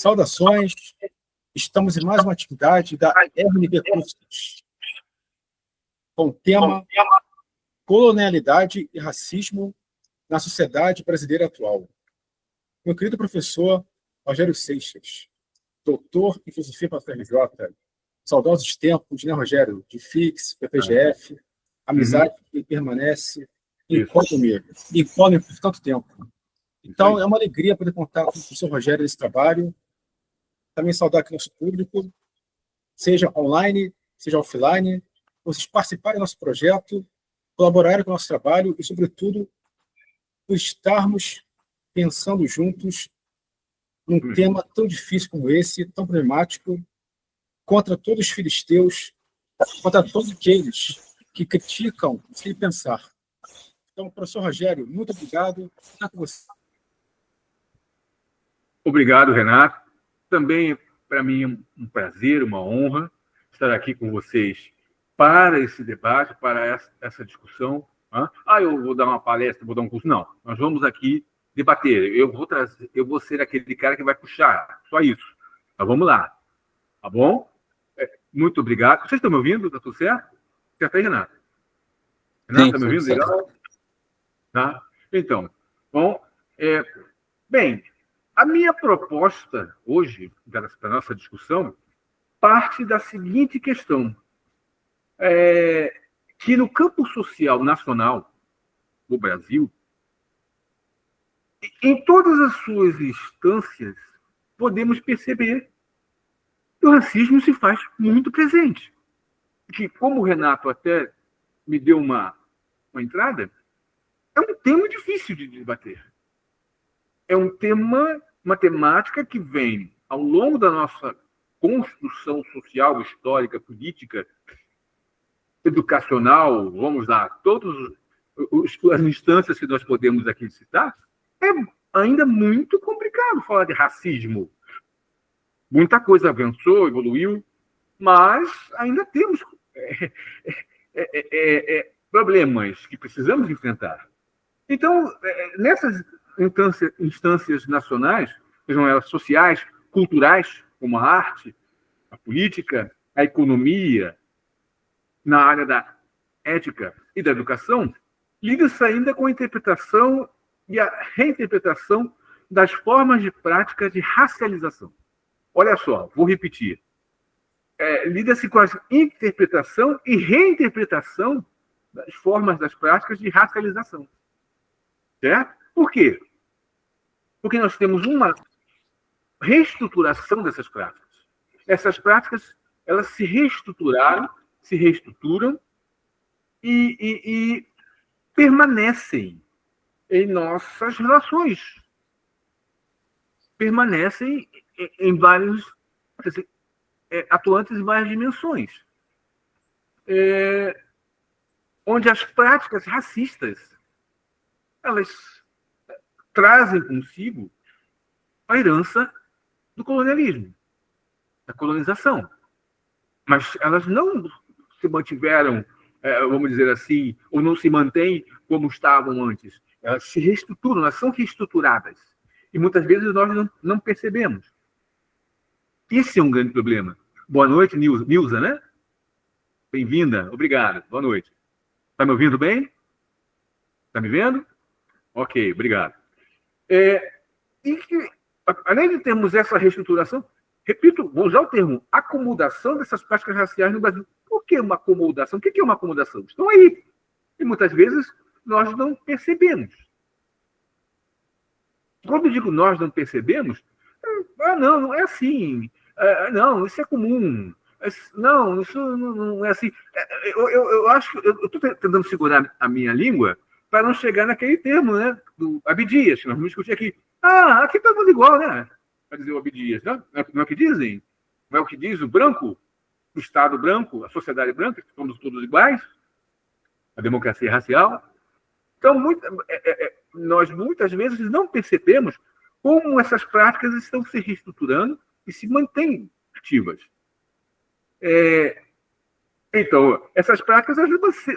Saudações, estamos em mais uma atividade da RNB Cursos, com o tema Colonialidade e Racismo na Sociedade Brasileira Atual. Meu querido professor Rogério Seixas, doutor em Filosofia pela FRJ, saudosos tempos, né, Rogério? De FIX, PPGF, amizade que permanece incólume por tanto tempo. Então, é uma alegria poder contar com o professor Rogério nesse trabalho. Também saudar aqui nosso público, seja online, seja offline, vocês participarem do nosso projeto, colaborarem com o nosso trabalho e, sobretudo, por estarmos pensando juntos num tema tão difícil como esse, tão problemático, contra todos os filisteus, contra todos aqueles que criticam sem pensar. Então, professor Rogério, muito obrigado. Está com você. Obrigado, Renato. Também, para mim, é um prazer, uma honra estar aqui com vocês para esse debate, para essa discussão. Eu vou dar uma palestra, vou dar um curso. Não, nós vamos aqui debater. Eu vou ser aquele cara que vai puxar, só isso. Mas vamos lá, tá bom? Muito obrigado. Vocês estão me ouvindo? Está tudo certo? Certo aí, Renato? Renato, está me ouvindo? Legal? Tá? Então, bom, bem, a minha proposta hoje, para a nossa discussão, parte da seguinte questão, que no campo social nacional do Brasil, em todas as suas instâncias, podemos perceber que o racismo se faz muito presente. Que, como o Renato até me deu uma entrada, é um tema difícil de debater. É um tema, uma temática que vem ao longo da nossa construção social, histórica, política, educacional, vamos lá, todas as instâncias que nós podemos aqui citar, é ainda muito complicado falar de racismo. Muita coisa avançou, evoluiu, mas ainda temos problemas que precisamos enfrentar. Então, nessas instâncias nacionais, sejam elas sociais, culturais, como a arte, a política, a economia, na área da ética e da educação, lida-se ainda com a interpretação e a reinterpretação das formas de prática de racialização. Olha só, vou repetir. Lida-se com a interpretação e reinterpretação das formas das práticas de racialização. Certo? Por quê? Porque nós temos uma reestruturação dessas práticas. Essas práticas, elas se reestruturaram, se reestruturam e permanecem em nossas relações. Permanecem em vários, atuantes em várias dimensões. Onde as práticas racistas, elas trazem consigo a herança do colonialismo, da colonização. Mas elas não se mantiveram, vamos dizer assim, ou não se mantêm como estavam antes. Elas se reestruturam, elas são reestruturadas. E muitas vezes nós não percebemos. Esse é um grande problema. Boa noite, Nilza, né? Bem-vinda, obrigado. Boa noite. Está me ouvindo bem? Está me vendo? Ok, obrigado. E que, além de termos essa reestruturação, repito, vou usar o termo acomodação dessas práticas raciais no Brasil. Por que uma acomodação? O que é uma acomodação? Estão aí. E muitas vezes nós não percebemos. Quando eu digo nós não percebemos, não é assim. Não, isso é comum. Não, isso não é assim. Eu acho que eu estou tentando segurar a minha língua para não chegar naquele termo, né, do Abdias, que nós vamos discutir aqui. Aqui está tudo igual, né? Para dizer o Abdias, não é o que dizem? Não é o que diz o branco, o Estado branco, a sociedade branca, que somos todos iguais, a democracia racial. Então, nós muitas vezes não percebemos como essas práticas estão se reestruturando e se mantêm ativas. Então, essas práticas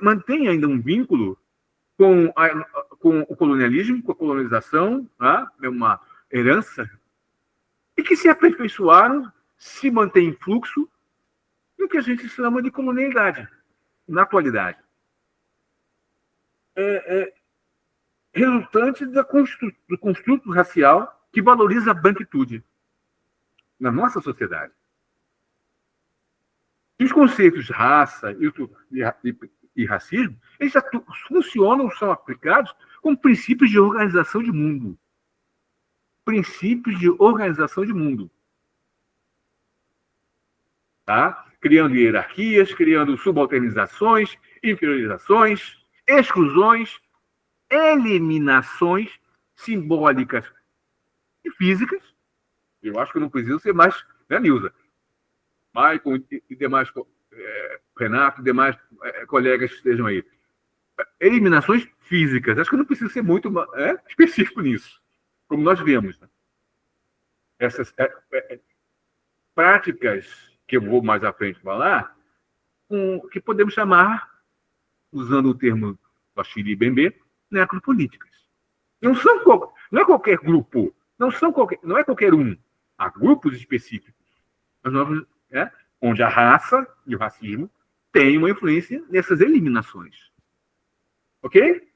mantêm ainda um vínculo com o colonialismo, com a colonização, é uma herança e que se aperfeiçoaram, se mantêm em fluxo, no que a gente chama de colonialidade, na atualidade. Resultante do construto racial que valoriza a branquitude na nossa sociedade. E os conceitos de raça e racismo, eles funcionam, são aplicados como princípios de organização de mundo. Princípios de organização de mundo. Tá? Criando hierarquias, criando subalternizações, inferiorizações, exclusões, eliminações simbólicas e físicas. Eu acho que eu não preciso ser mais, né, Nilza? Maicon e demais, Renato e demais colegas que estejam aí. Eliminações físicas. Acho que eu não preciso ser muito específico nisso, como nós vemos. Né? Essas práticas que eu vou mais à frente falar, que podemos chamar, usando o termo Bachiri Bembe, necropolíticas. Não é qualquer grupo, não é qualquer um. Há grupos específicos, onde a raça e o racismo têm uma influência nessas eliminações. Ok?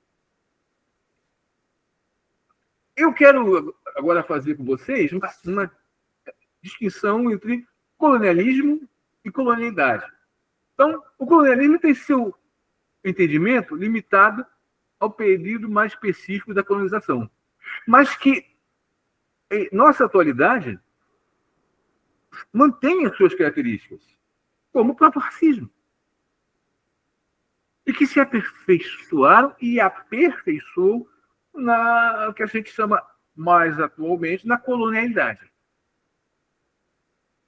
Eu quero agora fazer com vocês uma distinção entre colonialismo e colonialidade. Então, o colonialismo tem seu entendimento limitado ao período mais específico da colonização, mas que, em nossa atualidade, mantém as suas características, como o próprio racismo, e que se aperfeiçoaram e aperfeiçoou na que a gente chama mais atualmente na colonialidade.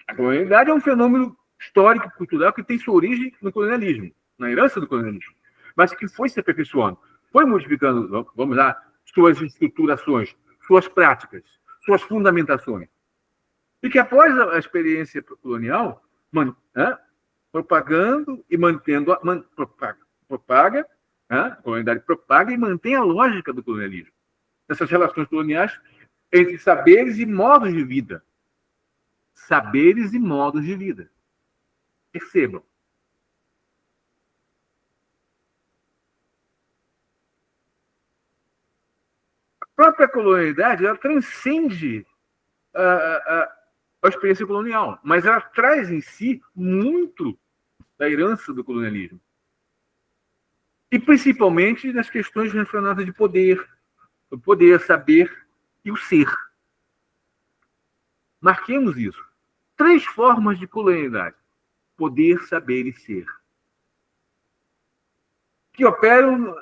A colonialidade é um fenômeno histórico e cultural que tem sua origem no colonialismo, na herança do colonialismo, mas que foi se aperfeiçoando, foi modificando, vamos lá, suas estruturações, suas práticas, suas fundamentações. E que após a experiência colonial, propagando e mantendo, a colonialidade propaga e mantém a lógica do colonialismo. Essas relações coloniais entre saberes e modos de vida. Saberes e modos de vida. Percebam. A própria colonialidade, ela transcende a experiência colonial, mas ela traz em si muito da herança do colonialismo. E principalmente nas questões relacionadas de poder, o poder, saber e o ser. Marquemos isso. 3 formas de colonialidade: poder, saber e ser, que operam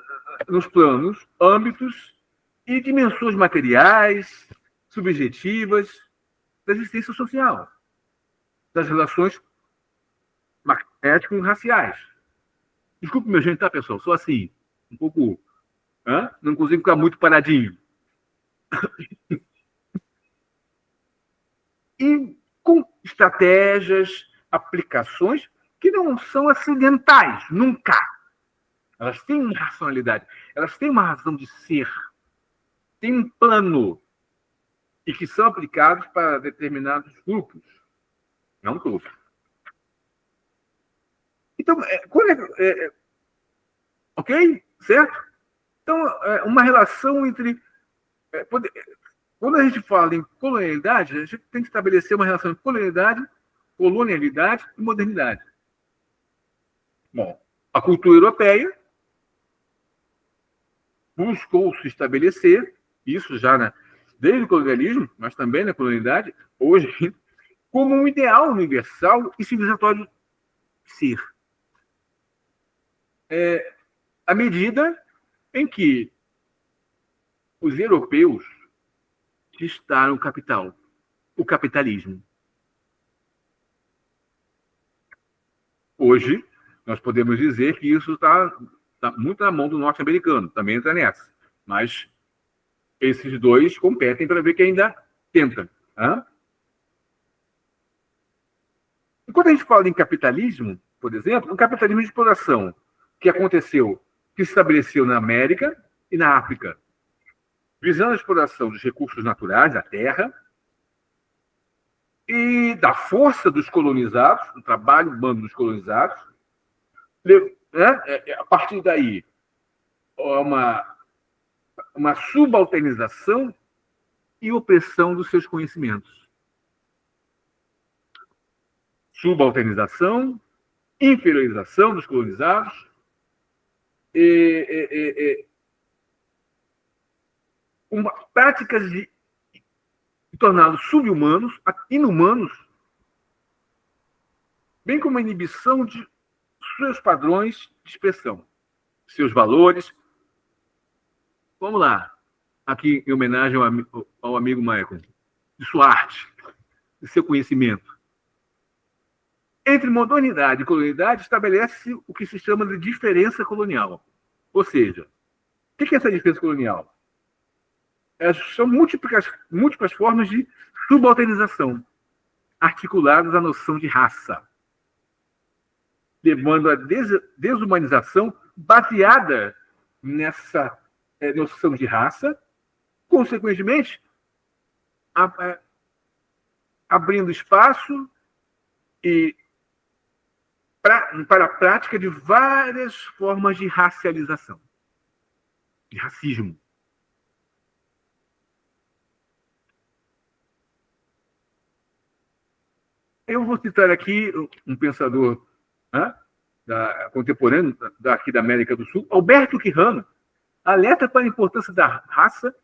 nos planos, âmbitos e dimensões materiais, subjetivas, da existência social, das relações étnico-raciais. Desculpe meu gente, tá, pessoal? Sou assim, um pouco... não consigo ficar muito paradinho. E com estratégias, aplicações que não são acidentais, nunca. Elas têm uma racionalidade, elas têm uma razão de ser, têm um plano, e que são aplicados para determinados grupos, não todos. Então, ok? Certo? Então, uma relação entre... quando a gente fala em colonialidade, a gente tem que estabelecer uma relação entre colonialidade e modernidade. Bom, a cultura europeia buscou se estabelecer, isso já desde o colonialismo, mas também na colonialidade, hoje, como um ideal universal e civilizatório de ser. À medida em que os europeus conquistaram o capital, o capitalismo. Hoje, nós podemos dizer que isso está muito na mão do norte-americano, também entra nessa. Mas esses dois competem para ver quem ainda tenta. E quando a gente fala em capitalismo, por exemplo, um capitalismo de exploração que aconteceu, que se estabeleceu na América e na África, visando a exploração dos recursos naturais da terra, e da força dos colonizados, do trabalho humano dos colonizados, né? A partir daí, uma subalternização e opressão dos seus conhecimentos. Subalternização, inferiorização dos colonizados, práticas de torná-los subhumanos, inumanos, bem como a inibição de seus padrões de expressão, seus valores. Vamos lá, aqui em homenagem ao amigo Michael, de sua arte, de seu conhecimento. Entre modernidade e colonialidade estabelece o que se chama de diferença colonial. Ou seja, o que é essa diferença colonial? São múltiplas formas de subalternização, articuladas à noção de raça, levando à desumanização baseada nessa noção de raça, consequentemente, abrindo espaço para a prática de várias formas de racialização, de racismo. Eu vou citar aqui um pensador contemporâneo aqui da América do Sul, Alberto Quijano, alerta para a importância da raça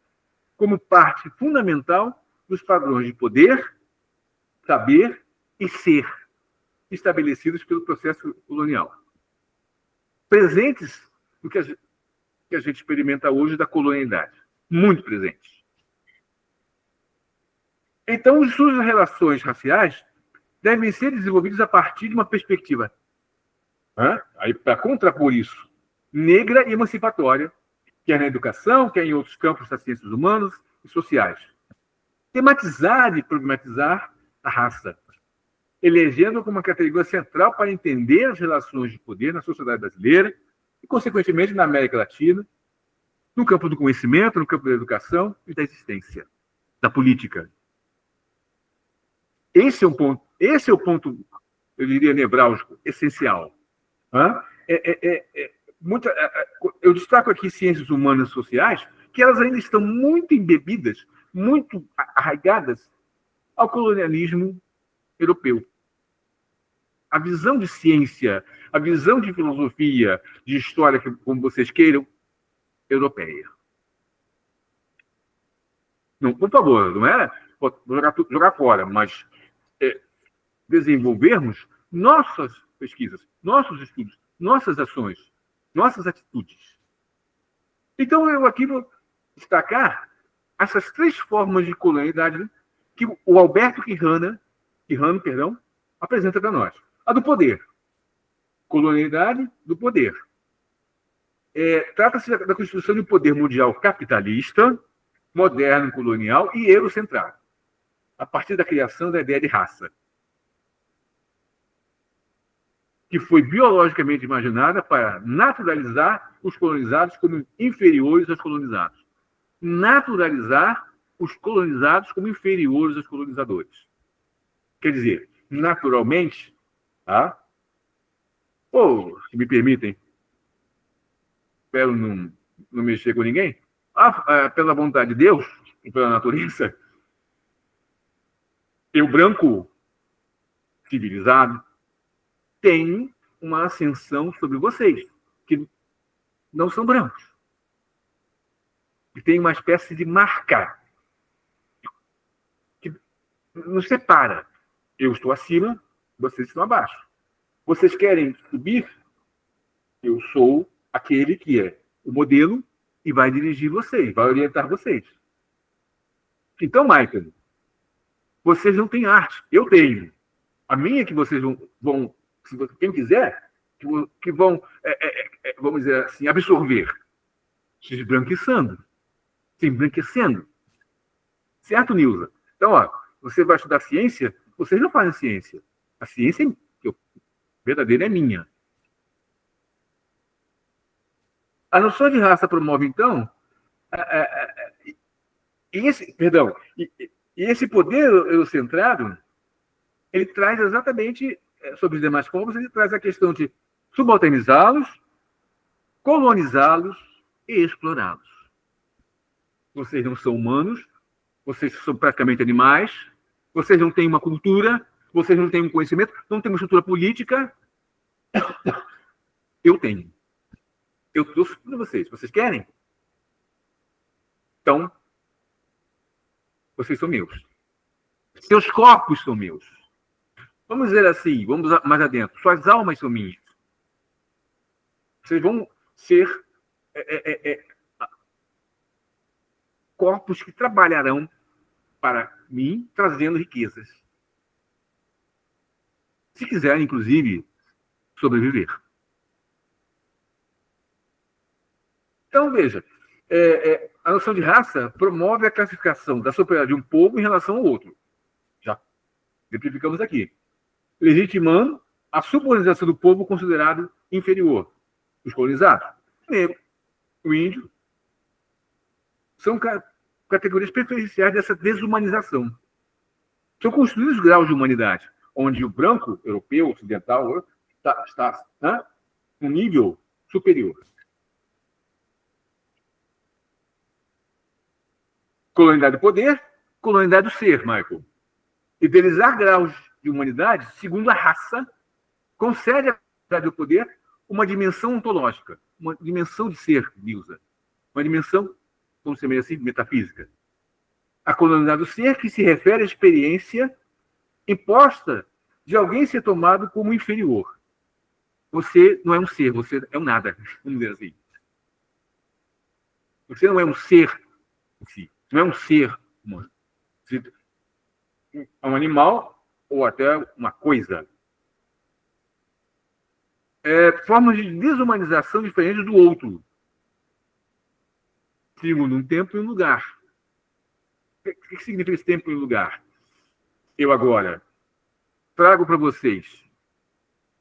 como parte fundamental dos padrões de poder, saber e ser estabelecidos pelo processo colonial, presentes no que a gente experimenta hoje da colonialidade, muito presentes. Então, as suas relações raciais devem ser desenvolvidas a partir de uma perspectiva, aí para contrapor isso, negra e emancipatória, quer na educação, quer em outros campos das ciências humanas e sociais. Tematizar e problematizar a raça, elegendo como uma categoria central para entender as relações de poder na sociedade brasileira e, consequentemente, na América Latina, no campo do conhecimento, no campo da educação e da existência, da política. Esse é o ponto, eu diria, nevrálgico, essencial. Eu destaco aqui ciências humanas e sociais, que elas ainda estão muito embebidas, muito arraigadas ao colonialismo europeu. A visão de ciência, a visão de filosofia, de história, como vocês queiram, europeia. Não, por favor, não é jogar fora, mas desenvolvermos nossas pesquisas, nossos estudos, nossas ações, nossas atitudes. Então, eu aqui vou destacar essas três formas de colonialidade que o Alberto Quijano, apresenta para nós. A do poder. Colonialidade do poder. Trata-se da constituição de um poder mundial capitalista, moderno, colonial e eurocentrado, a partir da criação da ideia de raça, que foi biologicamente imaginada para naturalizar os colonizados como inferiores aos colonizados. Naturalizar os colonizados como inferiores aos colonizadores. Quer dizer, naturalmente, se me permitem, espero não mexer com ninguém, pela vontade de Deus e pela natureza, eu, branco, civilizado, tem uma ascensão sobre vocês, que não são brancos. E tem uma espécie de marca que nos separa. Eu estou acima, vocês estão abaixo. Vocês querem subir? Eu sou aquele que é o modelo e vai dirigir vocês, vai orientar vocês. Então, Michael, vocês não têm arte. Eu tenho. A minha que vocês vão quem quiser, que vão, vamos dizer assim, absorver, se esbranquiçando, se embranquecendo. Certo, Nilza? Então, você vai estudar ciência, vocês não fazem ciência. A ciência verdadeira é minha. A noção de raça promove, então, esse poder eurocentrado ele traz exatamente, sobre os demais povos, ele traz a questão de subalternizá-los, colonizá-los e explorá-los. Vocês não são humanos, vocês são praticamente animais, vocês não têm uma cultura, vocês não têm um conhecimento, não têm uma estrutura política. Eu tenho. Eu trouxe para vocês. Vocês querem? Então, vocês são meus. Seus corpos são meus. Vamos dizer assim, vamos mais adentro. Suas almas são minhas. Vocês vão ser corpos que trabalharão para mim, trazendo riquezas. Se quiserem, inclusive, sobreviver. Então, veja, a noção de raça promove a classificação da superioridade de um povo em relação ao outro. Já exemplificamos aqui. Legitimando a subordinação do povo considerado inferior. Os colonizados, o negro, o índio, são categorias preferenciais dessa desumanização. São construídos graus de humanidade, onde o branco, europeu, ocidental, está num nível superior. Colonialidade do poder, colonialidade do ser, Michael. Idealizar graus de humanidade, segundo a raça, concede à colonialidade do poder uma dimensão ontológica, uma dimensão de ser, Nilza. Uma dimensão, vamos chamar assim, metafísica. A colonialidade do ser que se refere à experiência imposta de alguém ser tomado como inferior. Você não é um ser, você é um nada, vamos dizer assim. Você não é um ser em si. Não é um ser humano. É um animal ou até uma coisa. Formas de desumanização diferentes do outro. Segundo um tempo e um lugar. O que significa esse tempo e lugar? Eu agora trago para vocês,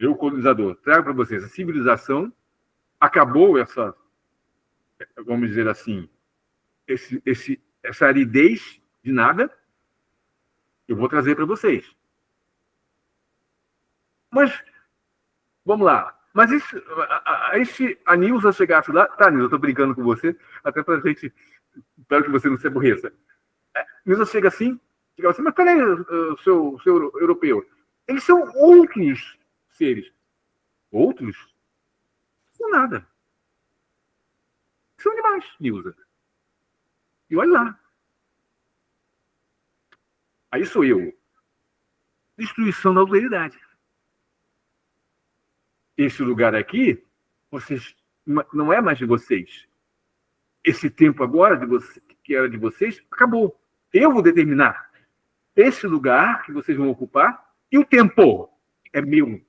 eu colonizador, trago para vocês a civilização, acabou essa, vamos dizer assim, essa aridez de nada, eu vou trazer para vocês. Mas, vamos lá. Mas a Nilza chegasse lá... Tá, Nilza, eu estou brincando com você, até para a gente... Espero que você não se aborreça. Nilza chega assim, mas peraí, o seu europeu. Eles são outros seres. Outros? Não são nada. São animais, Nilza. E olha lá. Aí sou eu. Destruição da autoridade. Esse lugar aqui, vocês não é mais de vocês. Esse tempo agora que era de vocês, acabou. Eu vou determinar esse lugar que vocês vão ocupar e o tempo é meu,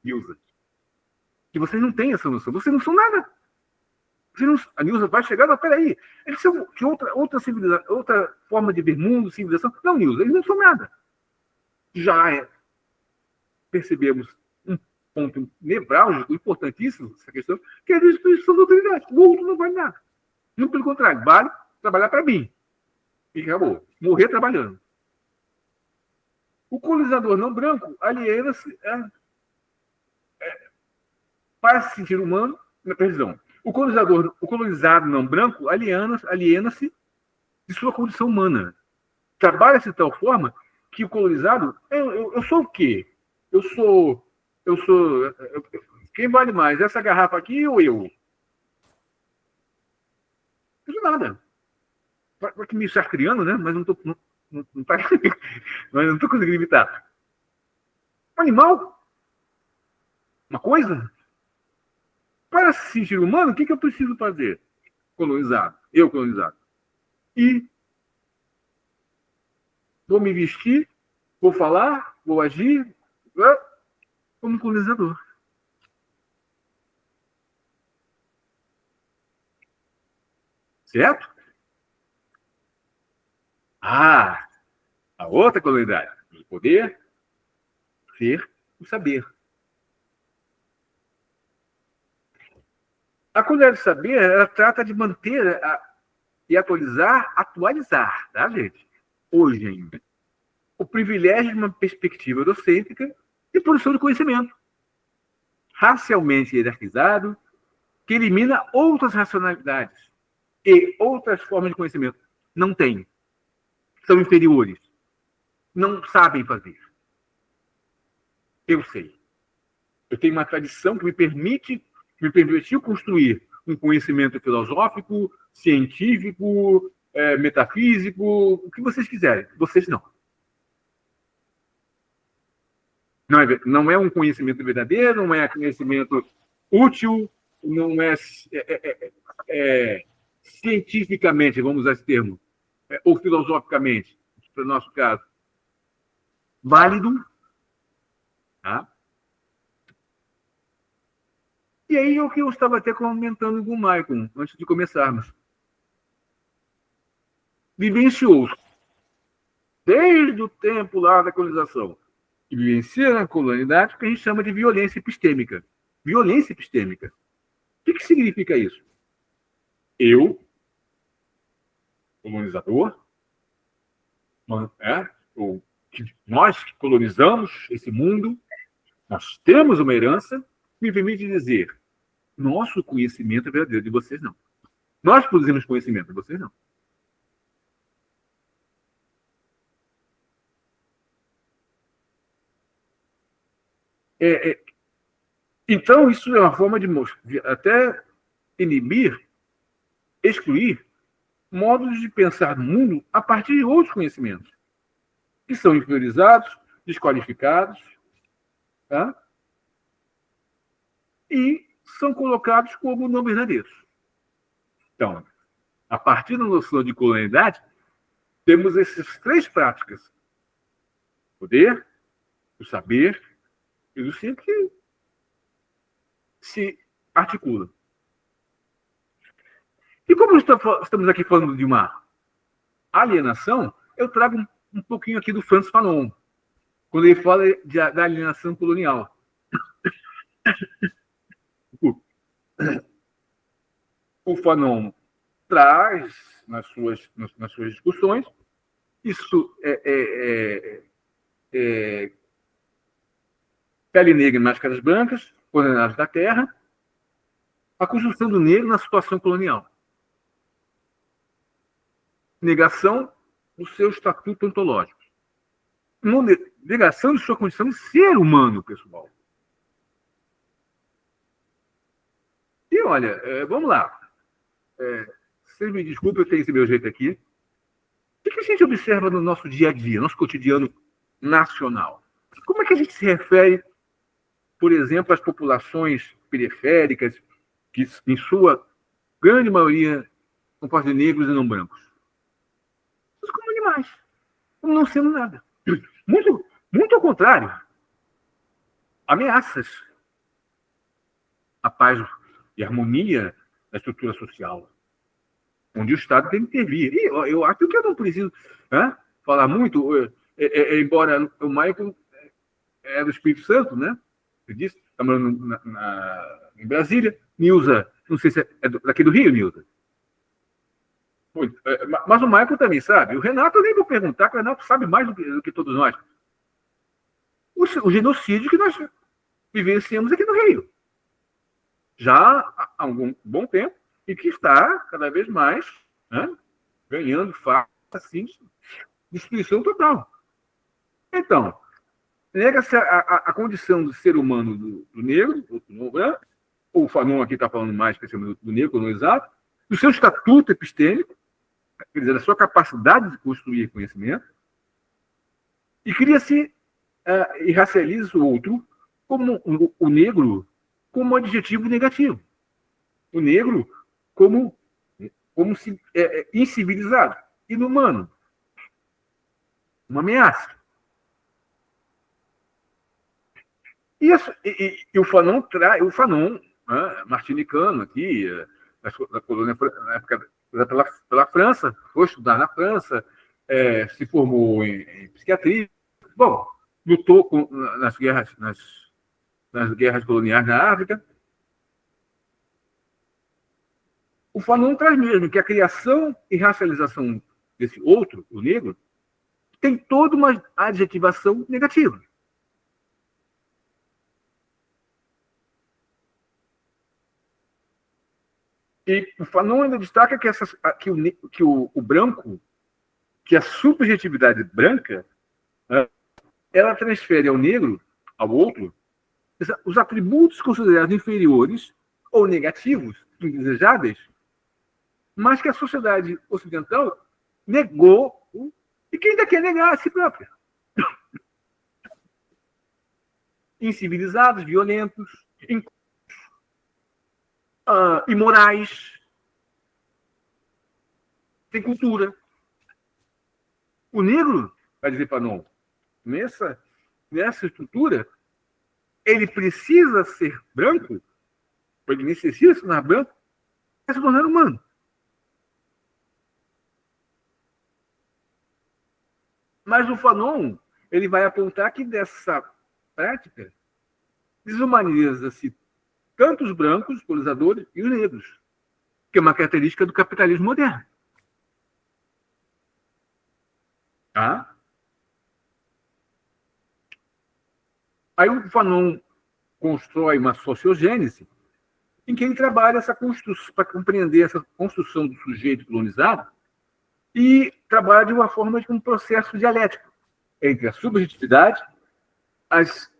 Nilza. E vocês não têm essa noção. Vocês não são nada. A Nilza vai chegar, não, peraí. Eles são de outra civilização, outra forma de ver mundo, civilização. Não, Nilza, eles não são nada. Já percebemos um ponto nevrálgico, importantíssimo, essa questão, que é a destruição da autoridade. O outro não vale nada. Muito pelo contrário, vale trabalhar para mim. E acabou. Morrer trabalhando. O colonizador não branco aliena-se para se sentir humano. Perdão. O colonizado não branco aliena-se de sua condição humana. Trabalha-se de tal forma que o colonizado... Eu sou o quê? Eu sou... Quem vale mais? Essa garrafa aqui ou eu? Não sou nada. Para que me estar criando, né? Mas não estou mas não estou conseguindo evitar. Um animal? Uma coisa? Para se sentir humano, o que eu preciso fazer? Colonizado. Eu colonizado. E vou me vestir, vou falar, vou agir como colonizador. Certo? A outra colonialidade. O poder, ser, o saber. A colonialidade do saber, ela trata de manter e atualizar, tá, gente? Hoje ainda. o privilégio de uma perspectiva eurocêntrica de produção de conhecimento, racialmente hierarquizado, que elimina outras racionalidades e outras formas de conhecimento. Não tem. São inferiores. Não sabem fazer. Eu sei. Eu tenho uma tradição que me permitiu construir um conhecimento filosófico, científico, metafísico, o que vocês quiserem. Vocês não. Não é um conhecimento verdadeiro, não é conhecimento útil, não é cientificamente, vamos usar esse termo, ou filosoficamente, no nosso caso, válido. Tá? E aí é o que eu estava até comentando com o Maicon, antes de começarmos. Vivenciou desde o tempo lá da colonização, e vivencia na colonialidade o que a gente chama de violência epistêmica. Violência epistêmica. O que significa isso? Eu, colonizador, nós que colonizamos esse mundo, nós temos uma herança, me permite dizer, nosso conhecimento é verdadeiro, de vocês não. Nós produzimos conhecimento, de vocês não. Então, isso é uma forma de até inibir, excluir modos de pensar no mundo a partir de outros conhecimentos, que são inferiorizados, desqualificados, tá? E são colocados como não verdadeiros. Então, a partir da noção de colonialidade, temos essas três práticas: o poder, o saber e o ciência, que se articulam. E como estamos aqui falando de uma alienação, eu trago um pouquinho aqui do Frantz Fanon, quando ele fala da alienação colonial. O Fanon traz nas suas discussões isso pele negra e máscaras brancas, condenados da terra, a construção do negro na situação colonial. Negação do seu estatuto ontológico. Negação de sua condição de ser humano, pessoal. E olha, vamos lá. Vocês me desculpem, eu tenho esse meu jeito aqui. O que a gente observa no nosso dia a dia, nosso cotidiano nacional? Como é que a gente se refere, por exemplo, às populações periféricas, que, em sua grande maioria, compostas de negros e não brancos? Como animais, como não sendo nada. Muito ao contrário. Ameaças à paz e harmonia da estrutura social, onde o Estado tem que intervir. E eu acho que eu não preciso falar muito, embora o Michael é do Espírito Santo, né? Eu disse, está morando em Brasília. Nilza, não sei se é daqui do Rio, Nilza. Mas o Michael também sabe. O Renato, eu nem vou perguntar, porque o Renato sabe mais do que todos nós. O genocídio que nós vivenciamos aqui no Rio. Já há um bom tempo, e que está cada vez mais ganhando fase assim, de destruição total. Então, nega-se a condição do ser humano do negro, do branco, o Fanon aqui está falando mais especialmente do negro, no exato, do seu estatuto epistêmico, quer dizer, da sua capacidade de construir conhecimento, e cria-se e racializa o outro como o negro como um adjetivo negativo. O negro como incivilizado, inumano, uma ameaça. E o Fanon, martinicano aqui, da colônia, na época pela França, foi estudar na França, se formou em psiquiatria. Bom, lutou nas guerras coloniais na África. O Fanon traz mesmo que a criação e racialização desse outro, o negro, tem toda uma adjetivação negativa. E o Fanon ainda destaca que o branco, que a subjetividade branca, ela transfere ao negro, ao outro, os atributos considerados inferiores ou negativos, indesejáveis, mas que a sociedade ocidental negou e que ainda quer negar a si própria. Incivilizados, violentos, imorais, sem cultura. O negro, vai dizer Fanon, nessa estrutura, ele precisa ser branco, ele necessita se tornar branco, para se tornar humano. Mas o Fanon, ele vai apontar que dessa prática desumaniza-se tanto os brancos, os colonizadores, e os negros, que é uma característica do capitalismo moderno. Tá? Aí o Fanon constrói uma sociogênese em que ele trabalha essa construção, para compreender essa construção do sujeito colonizado, e trabalha de uma forma de um processo dialético entre a subjetividade, as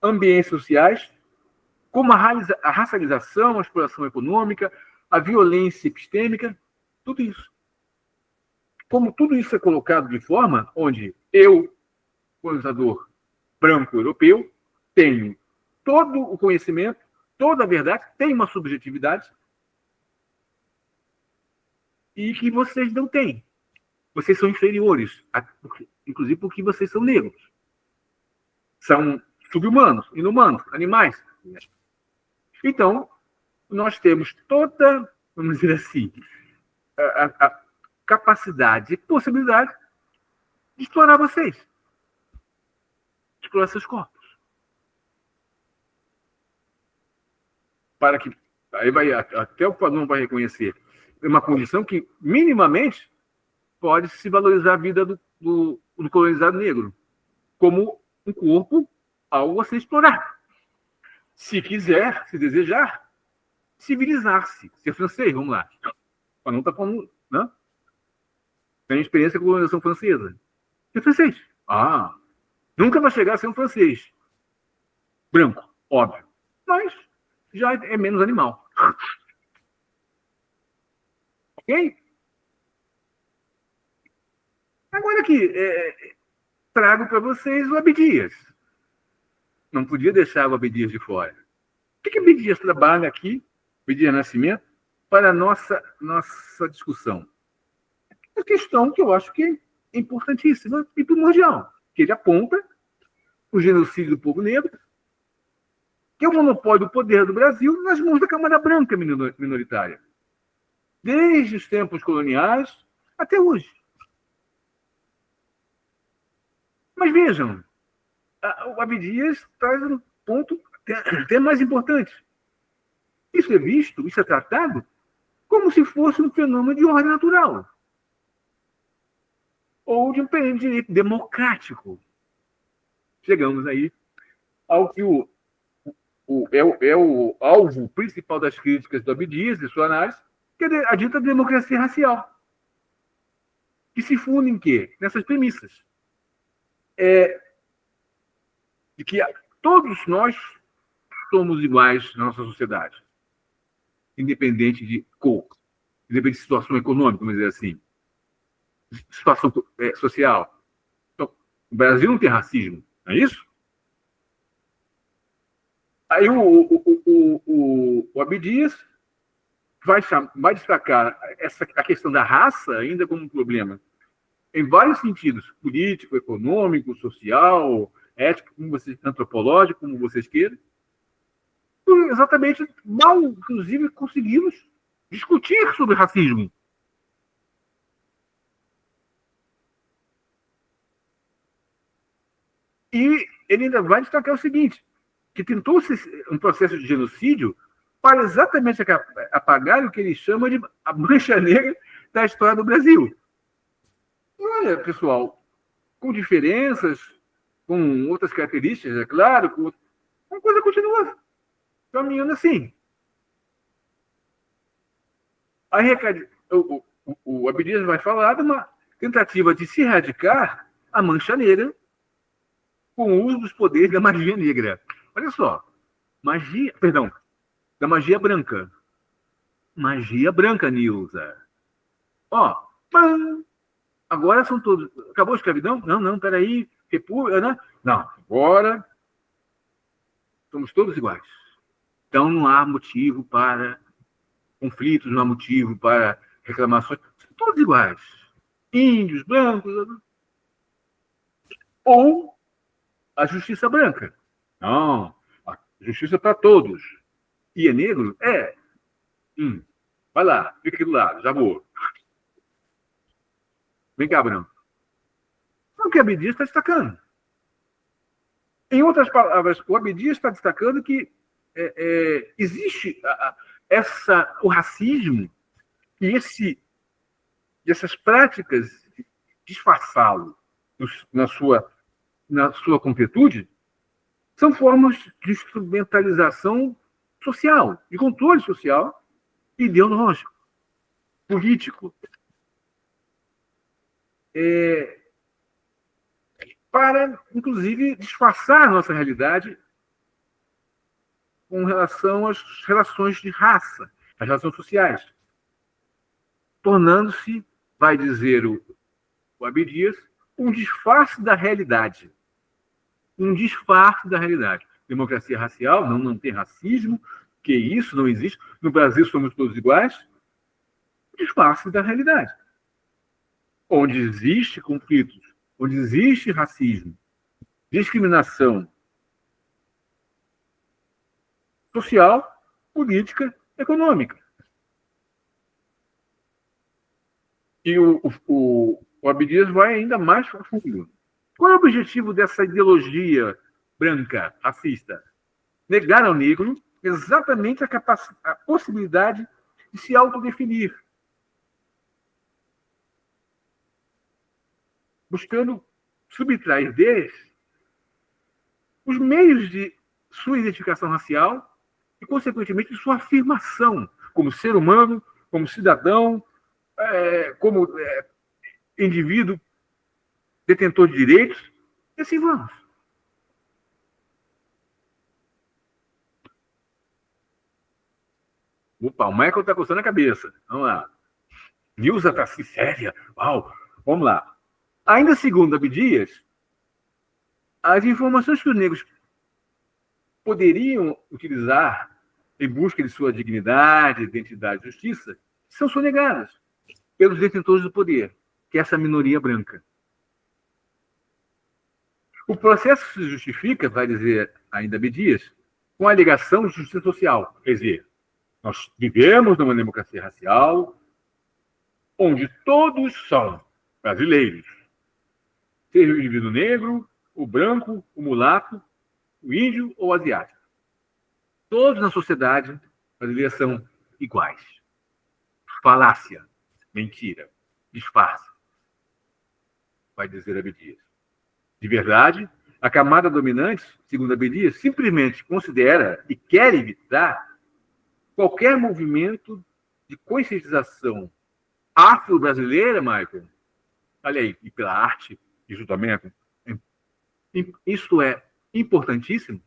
ambientes sociais, como a racialização, a exploração econômica, a violência epistêmica, tudo isso. Como tudo isso é colocado de forma onde eu, colonizador branco europeu, tenho todo o conhecimento, toda a verdade, tenho uma subjetividade, e que vocês não têm. Vocês são inferiores, inclusive porque vocês são negros. São sub-humanos, inumanos, animais. Então, nós temos toda, vamos dizer assim, a capacidade e possibilidade de explorar vocês. De explorar seus corpos. Para que, aí vai, até o Fanon vai reconhecer, é uma condição que, minimamente, pode se valorizar a vida do colonizado negro como um corpo algo a se explorar. Se quiser, se desejar, civilizar-se. Ser francês, vamos lá. Fanon está falando, né? Tem experiência com a colonização francesa. Ser francês. Nunca vai chegar a ser um francês. Branco, óbvio. Mas já é menos animal. Ok? Agora aqui, trago para vocês o Abdias. Não podia deixar o Abdias de fora. O que Abdias trabalha aqui, Abdias Nascimento, para a nossa discussão? Uma questão que eu acho que é importantíssima e primordial, que ele aponta o genocídio do povo negro, que é o monopólio do poder do Brasil nas mãos da Câmara Branca minoritária, desde os tempos coloniais até hoje. Mas vejam, o Abdias traz um ponto até mais importante. Isso é visto, isso é tratado como se fosse um fenômeno de ordem natural ou de um período de direito democrático. Chegamos aí ao que é o alvo principal das críticas do Abdias e sua análise, que é a dita democracia racial, que se funde em quê? Nessas premissas. De que todos nós somos iguais na nossa sociedade, independente de cor, independente de situação econômica, vamos dizer assim, situação social. Então, o Brasil não tem racismo, não é isso? Aí o Abdias vai destacar a questão da raça ainda como um problema, em vários sentidos, político, econômico, social, ético, antropológico, como vocês queiram. Exatamente, mal, inclusive, conseguimos discutir sobre racismo. E ele ainda vai destacar o seguinte, que tentou-se um processo de genocídio para exatamente apagar o que ele chama de a mancha negra da história do Brasil. Olha, pessoal, com diferenças, com outras características, é claro, a coisa continua caminhando assim. Aí o Abdias vai falar de uma tentativa de se erradicar a mancha negra com o uso dos poderes da magia negra. Olha só, da magia branca. Magia branca, Nilza. Ó, agora são todos... Acabou a escravidão? Não, peraí. República, né? Não, agora somos todos iguais. Então não há motivo para conflitos, não há motivo para reclamações. São todos iguais. Índios, brancos... Ou a justiça branca. Não, a justiça para todos. E é negro? É. Vai lá, fica aqui do lado, já vou. Vem cá, Bruno. O que o Abdias está destacando. Em outras palavras, o Abdias está destacando que existe o racismo e essas práticas de disfarçá-lo na sua completude são formas de instrumentalização social, de controle social, ideológico, político, para, inclusive, disfarçar a nossa realidade com relação às relações de raça, às relações sociais, tornando-se, vai dizer o Abdias, um disfarce da realidade. Um disfarce da realidade. Democracia racial, não tem racismo, que isso não existe. No Brasil somos todos iguais. Disfarce da realidade. Onde existe conflitos, onde existe racismo, discriminação social, política, econômica. E o Abdias vai ainda mais profundo. Qual é o objetivo dessa ideologia branca, racista? Negar ao negro exatamente a possibilidade de se autodefinir. Buscando subtrair deles os meios de sua identificação racial e, consequentemente, de sua afirmação como ser humano, como cidadão, como indivíduo detentor de direitos, e assim vamos. Opa, o Michael está coçando a cabeça. Vamos lá. Nilza está assim, séria. Uau, vamos lá. Ainda segundo Abdias, as informações que os negros poderiam utilizar em busca de sua dignidade, identidade e justiça são sonegadas pelos detentores do poder, que é essa minoria branca. O processo se justifica, vai dizer ainda Abdias, com a alegação de justiça social. Quer dizer, nós vivemos numa democracia racial onde todos são brasileiros. Seja o indivíduo negro, o branco, o mulato, o índio ou o asiático. Todos na sociedade brasileira são iguais. Falácia, mentira, disfarce, vai dizer Abdias. De verdade, a camada dominante, segundo Abdias, simplesmente considera e quer evitar qualquer movimento de conscientização afro-brasileira, Michael. Olha aí, e pela arte e julgamento. Isso é importantíssimo.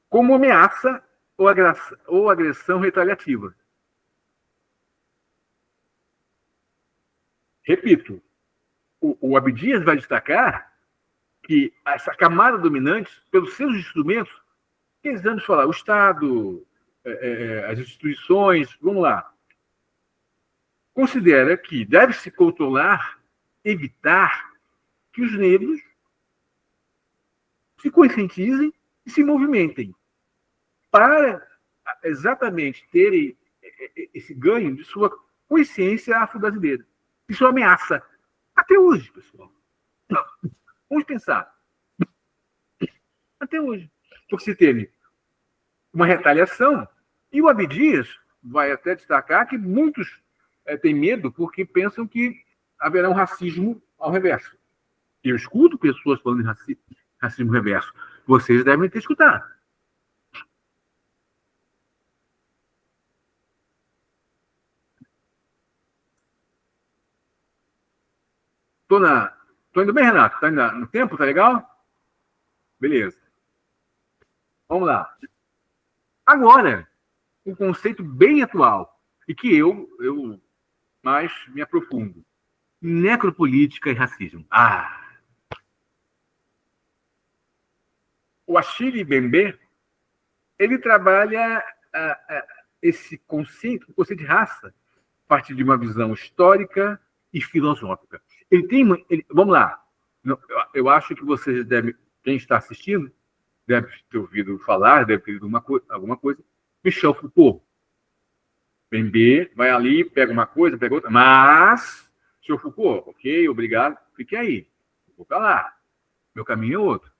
Como ameaça ou agressão retaliativa. Repito, o Abdias vai destacar que essa camada dominante, pelos seus instrumentos, que eles vamos falar, o Estado, as instituições, vamos lá, considera que deve-se controlar, evitar que os negros se conscientizem e se movimentem para exatamente terem esse ganho de sua consciência afro-brasileira. Isso é uma ameaça. Até hoje, pessoal. Vamos pensar. Até hoje. Porque se teve uma retaliação, e o Abdias vai até destacar que muitos têm medo porque pensam que haverá um racismo ao reverso. Eu escuto pessoas falando de racismo reverso. Vocês devem ter escutado. Tô indo bem, Renato? Tá indo no tempo? Tá legal? Beleza. Vamos lá. Agora, um conceito bem atual e que eu mais me aprofundo. Necropolítica e racismo. O Achille Mbembe, ele trabalha esse conceito, o conceito de raça, a partir de uma visão histórica e filosófica. Vamos lá. Eu acho que vocês devem, quem está assistindo, deve ter ouvido falar, deve ter lido alguma coisa. Michel Foucault. Mbembe vai ali, pega uma coisa, pega outra. Mas, senhor Foucault, ok, obrigado, fique aí. Vou para lá. Meu caminho é outro.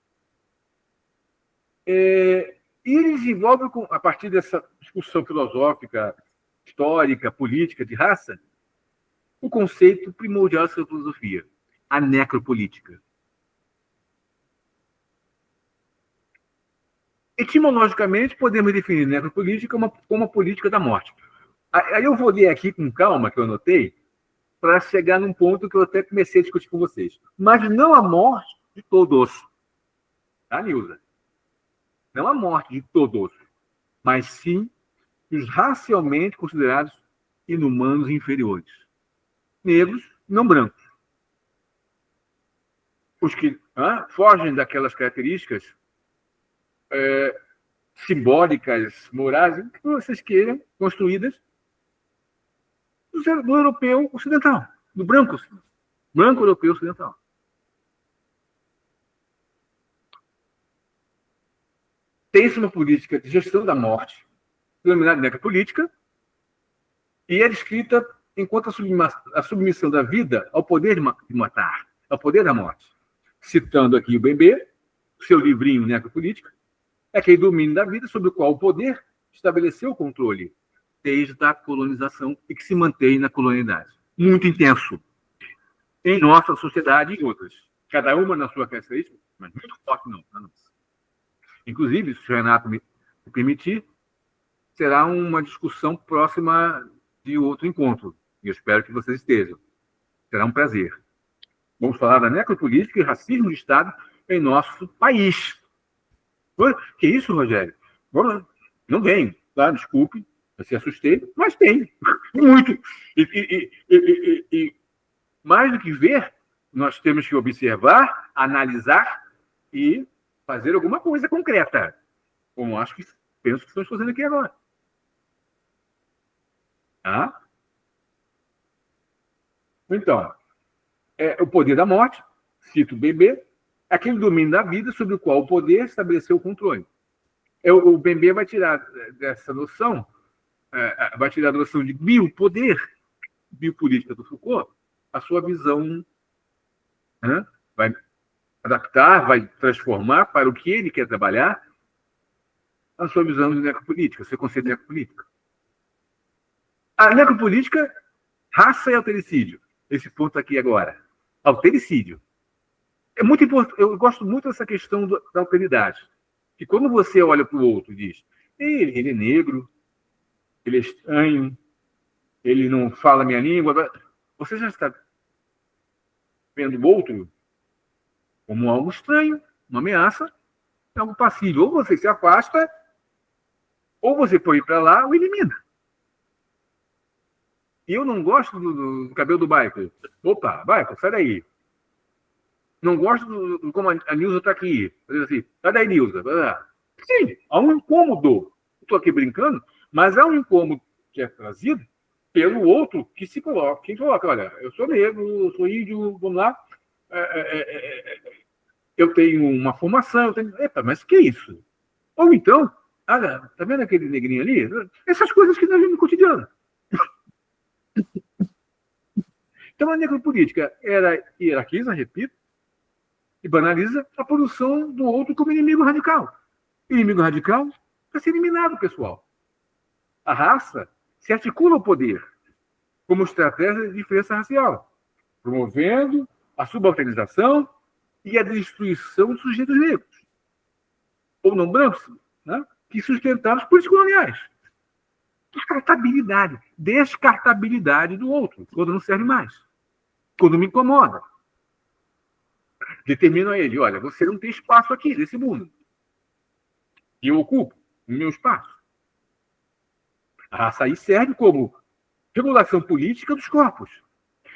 E ele desenvolve, a partir dessa discussão filosófica, histórica, política, de raça, o conceito primordial da sua filosofia, a necropolítica. Etimologicamente, podemos definir necropolítica como a política da morte. Aí eu vou ler aqui com calma, que eu anotei, para chegar num ponto que eu até comecei a discutir com vocês. Mas não a morte de todos. Tá, Nilza? Não a morte de todos, mas sim os racialmente considerados inumanos e inferiores. Negros, não brancos. Os que fogem daquelas características simbólicas, morais, que vocês queiram, construídas do europeu ocidental, do branco europeu ocidental. Tem-se uma política de gestão da morte, denominada necropolítica, e é descrita enquanto a submissão da vida ao poder de matar, ao poder da morte. Citando aqui o Mbembe, seu livrinho Necropolítica, é aquele domínio da vida sobre o qual o poder estabeleceu o controle desde a colonização e que se mantém na colonialidade. Muito intenso em nossa sociedade e em outras. Cada uma na sua característica, mas muito forte não. Inclusive, se o Renato me permitir, será uma discussão próxima de outro encontro. E eu espero que vocês estejam. Será um prazer. Vamos falar da necropolítica e racismo de Estado em nosso país. Que isso, Rogério? Não vem, tá? Desculpe, eu se assustei, mas tem. Muito. E mais do que ver, nós temos que observar, analisar e fazer alguma coisa concreta. Como penso que estamos fazendo aqui agora. Então, o poder da morte, cito o Mbembe, aquele domínio da vida sobre o qual o poder estabeleceu o controle. O Mbembe vai tirar dessa noção, vai tirar da noção de biopoder, biopolítica do Foucault, a sua visão, vai adaptar, vai transformar para o que ele quer trabalhar a sua visão de necropolítica, seu conceito de necropolítica. A necropolítica, raça e autoricídio. Esse ponto aqui agora. Autoricídio. É muito importante. Eu gosto muito dessa questão da alteridade. Que quando você olha para o outro e diz, ele é negro, ele é estranho, ele não fala a minha língua, você já está vendo o outro como algo estranho, uma ameaça, algo passível. Ou você se afasta, ou você põe para lá ou elimina. E eu não gosto do cabelo do Baiko. Opa, Baiko, sai daí. Não gosto do como a Nilza está aqui. Assim, sai daí, Nilza. Sim, há um incômodo. Estou aqui brincando, mas há um incômodo que é trazido pelo outro que se coloca. Quem coloca, olha, eu sou negro, eu sou índio, vamos lá. Eu tenho uma formação, eu tenho... Epa, mas que é isso? Ou então, olha, tá vendo aquele negrinho ali? Essas coisas que nós vemos no cotidiano. Então, a necropolítica hierarquiza, repito, e banaliza a produção do outro como inimigo radical. Inimigo radical para ser eliminado, pessoal. A raça se articula ao poder. como estratégia de diferença racial, promovendo a subalternização e a destruição dos sujeitos negros, ou não brancos, né, que sustentaram os políticos coloniais. Descartabilidade do outro, quando não serve mais, quando me incomoda. Determino a ele, olha, você não tem espaço aqui nesse mundo. E eu ocupo o meu espaço. A raça aí serve como regulação política dos corpos,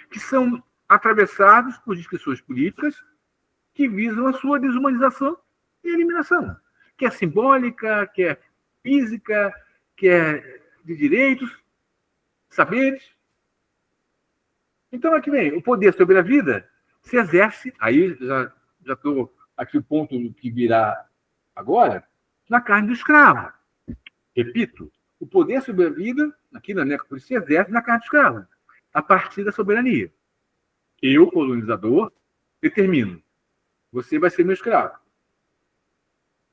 que são atravessados por discussões políticas que visam a sua desumanização e eliminação, que é simbólica, que é física, que é de direitos, saberes. Então, aqui vem, o poder sobre a vida se exerce, aí já estou aqui o ponto que virá agora, na carne do escravo. Repito, o poder sobre a vida, aqui na necropolítica, se exerce na carne do escravo, a partir da soberania. Eu, colonizador, determino, você vai ser meu escravo.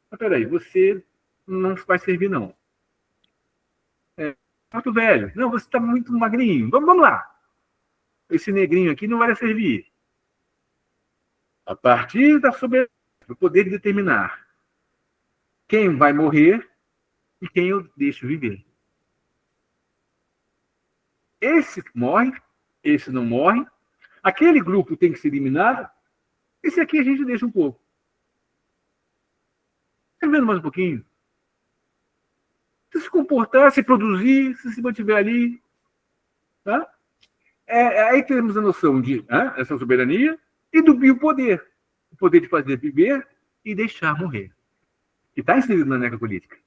Mas peraí, você não vai servir, não. Muito velho. Não, você está muito magrinho. Vamos lá. Esse negrinho aqui não vai servir. A partir da soberania, do poder de determinar quem vai morrer e quem eu deixo viver. Esse morre, esse não morre. Aquele grupo tem que ser eliminado. Esse aqui a gente deixa um pouco. Está vendo mais um pouquinho? Se comportar, se produzir, se mantiver ali. Tá? Aí temos a noção de essa soberania e do biopoder. O poder de fazer viver e deixar morrer. Que está inserido na necropolítica.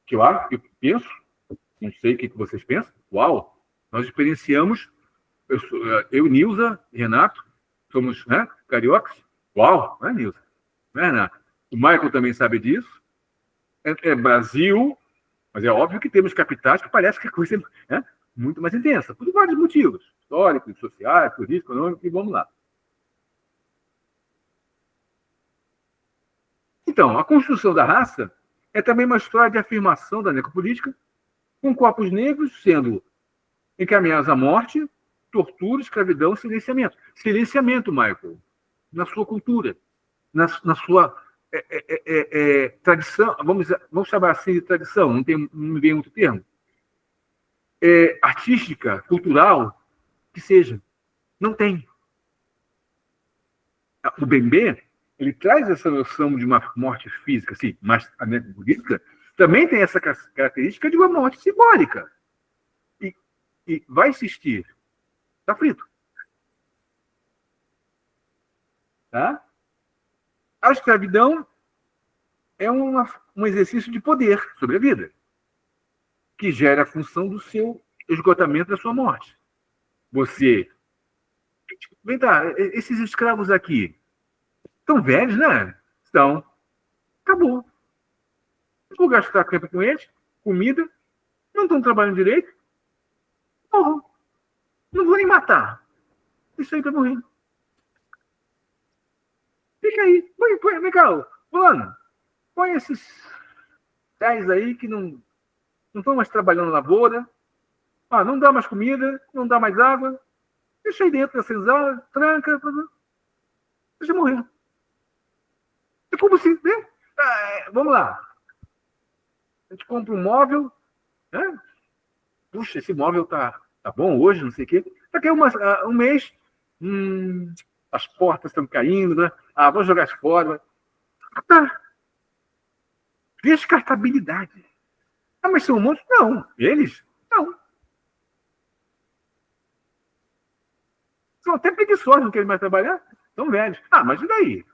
Que eu penso, não sei o que vocês pensam. Uau! Nós experienciamos, eu Nilza, Renato, somos cariocas. Uau! Não é Nilza? Não é Renato? O Michael também sabe disso. É Brasil, mas é óbvio que temos capitais que parece que a coisa é muito mais intensa, por vários motivos, históricos, sociais, políticos, econômicos, e vamos lá. Então, a construção da raça é também uma história de afirmação da necropolítica, com corpos negros sendo encaminhados à morte, tortura, escravidão, silenciamento. Silenciamento, Michael, na sua cultura, na sua tradição, vamos chamar assim de tradição, não me vem outro termo, artística, cultural, que seja. Não tem. O Bembe, ele traz essa noção de uma morte física, sim, mas a necropolítica também tem essa característica de uma morte simbólica. E vai existir. Está frito. Tá? A escravidão é um exercício de poder sobre a vida, que gera a função do seu esgotamento da sua morte. Você... Vem cá, esses escravos aqui estão velhos, né? Estão. Acabou. Não vou gastar tempo com eles, comida, não estão trabalhando direito. Morram. Não vou nem matar. Isso aí tá morrendo. Fica aí. Vem cá, fulano. Põe esses 10 aí que não estão mais trabalhando na lavoura. Não dá mais comida, não dá mais água. Deixa aí dentro da senzala, tranca. Deixa morrer. É como se... Né? Vamos lá. A gente compra um móvel. Né? Puxa, esse móvel tá bom hoje, não sei o quê. Daqui a um mês, as portas estão caindo, né? Vou jogar fora. Tá. Descartabilidade. Mas são humanos? Não. Eles? Não. São até preguiçosos, não querem mais trabalhar. Estão velhos. Mas e daí?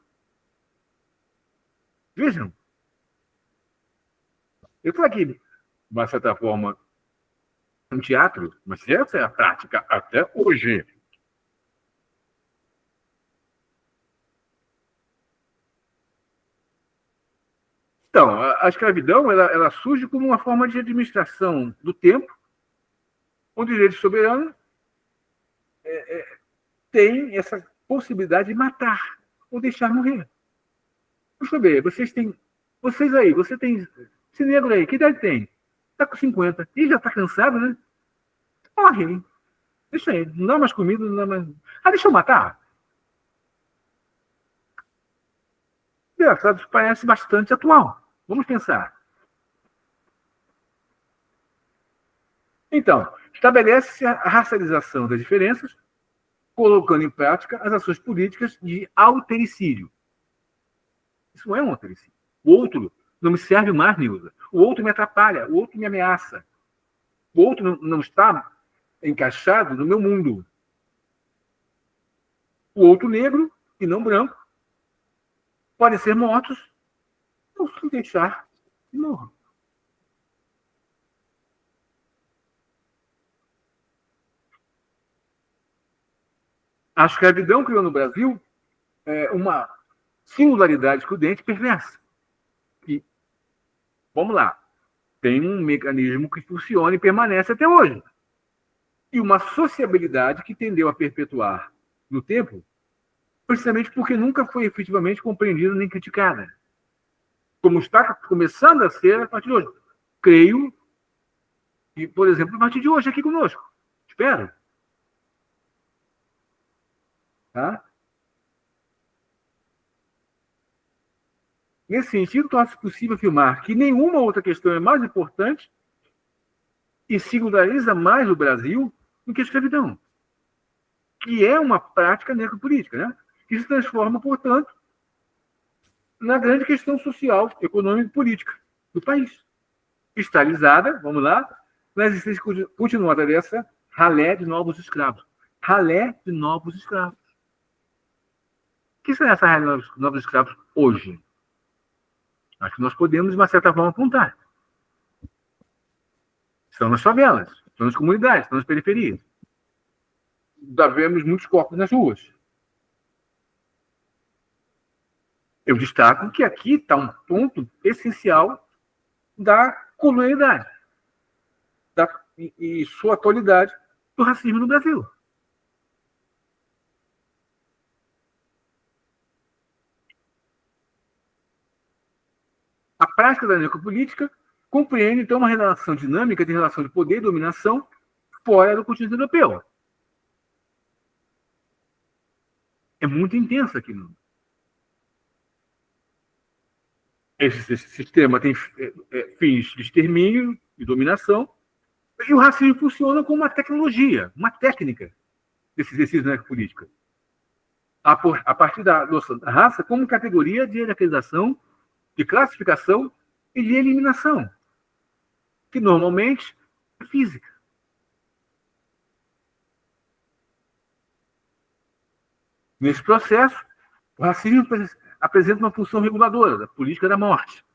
Vejam. Eu estou aqui, de uma certa forma, um teatro, mas essa é a prática até hoje. Então, a escravidão ela surge como uma forma de administração do tempo, onde o direito soberano tem essa possibilidade de matar ou deixar morrer. Deixa eu ver, você tem esse negro aí, que idade tem? Está com 50. E já está cansado, né? morre. Deixa aí, não dá mais comida, não dá mais... deixa eu matar. Engraçado, parece bastante atual. Vamos pensar. Então, estabelece-se a racialização das diferenças, colocando em prática as ações políticas de autericídio. Isso não é um autericídio. O outro não me serve mais, Nilza. O outro me atrapalha, o outro me ameaça. O outro não está encaixado no meu mundo. O outro negro, e não branco, podem ser mortos ou se deixar de morrer. A escravidão criou no Brasil uma singularidade excludente perversa. E, vamos lá, tem um mecanismo que funciona e permanece até hoje. E uma sociabilidade que tendeu a perpetuar no tempo, precisamente porque nunca foi efetivamente compreendida nem criticada. Como está começando a ser a partir de hoje. Creio que, por exemplo, a partir de hoje aqui conosco. Espero. Tá? Nesse sentido, torna-se possível afirmar que nenhuma outra questão é mais importante e singulariza mais o Brasil do que a escravidão, que é uma prática necropolítica, né? Que se transforma, portanto, na grande questão social, econômica e política do país. Cristalizada, vamos lá, na existência continuada dessa ralé de novos escravos. Ralé de novos escravos. O que será essa ralé de novos escravos hoje? Acho que nós podemos, de uma certa forma, apontar. Estão nas favelas, estão nas comunidades, estão nas periferias. Vemos muitos corpos nas ruas. Eu destaco que aqui está um ponto essencial da colonialidade e sua atualidade do racismo no Brasil. A prática da necropolítica compreende, então, uma relação dinâmica de relação de poder e dominação fora do continente europeu. É muito intensa aqui. Esse sistema tem fins de extermínio e dominação, e o racismo funciona como uma tecnologia, uma técnica desse exercício da necropolítica. A partir da noção da raça como categoria de hierarquização, de classificação e de eliminação, que normalmente é física. Nesse processo, o racismo apresenta uma função reguladora da política da morte,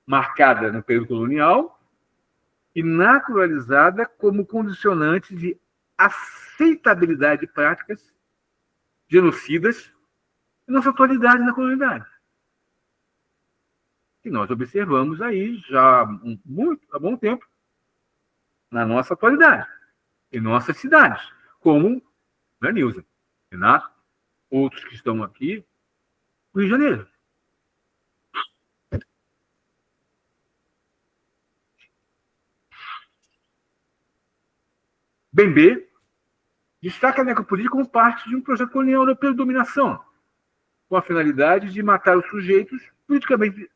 marcada no período colonial e naturalizada como condicionante de aceitabilidade de práticas genocidas e nossa atualidade na colonialidade. Que nós observamos aí já há bom tempo na nossa atualidade, em nossas cidades, como a Nilza, Renato, outros que estão aqui, Rio de Janeiro. Bembe destaca a necropolítica como parte de um projeto colonial europeu de dominação, com a finalidade de matar os sujeitos politicamente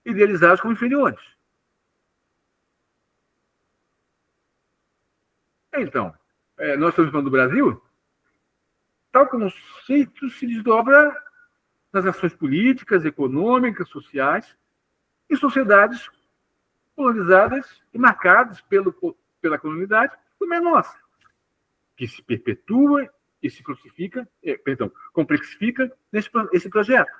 idealizados como inferiores. Então, nós estamos falando do Brasil, tal conceito se desdobra nas ações políticas, econômicas, sociais, em sociedades colonizadas e marcadas pela colonialidade, como é a nossa, que se perpetua e se complexifica esse projeto.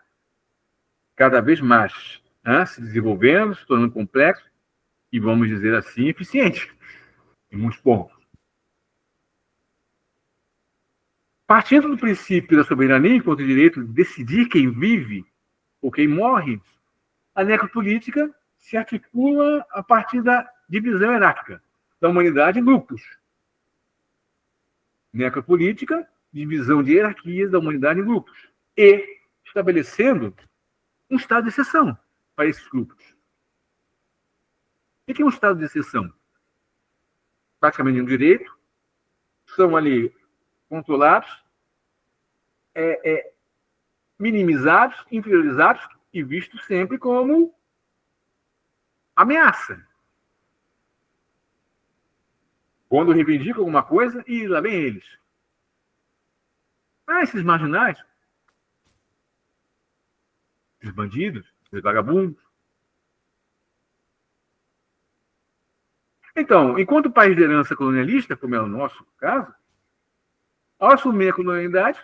Cada vez mais se desenvolvendo, se tornando complexo e, vamos dizer assim, eficiente em muitos pontos. Partindo do princípio da soberania enquanto direito de decidir quem vive ou quem morre, a necropolítica se articula a partir da divisão hierárquica da humanidade em grupos. Necropolítica, divisão de hierarquias da humanidade em grupos. E estabelecendo um estado de exceção para esses grupos. O que é um estado de exceção? praticamente nenhum direito, são ali controlados, minimizados, inferiorizados e vistos sempre como ameaça. Quando reivindicam alguma coisa, e lá vem eles. Esses marginais, os bandidos, os vagabundos. Então, enquanto país de herança colonialista, como é o nosso caso, ao assumir a colonialidade,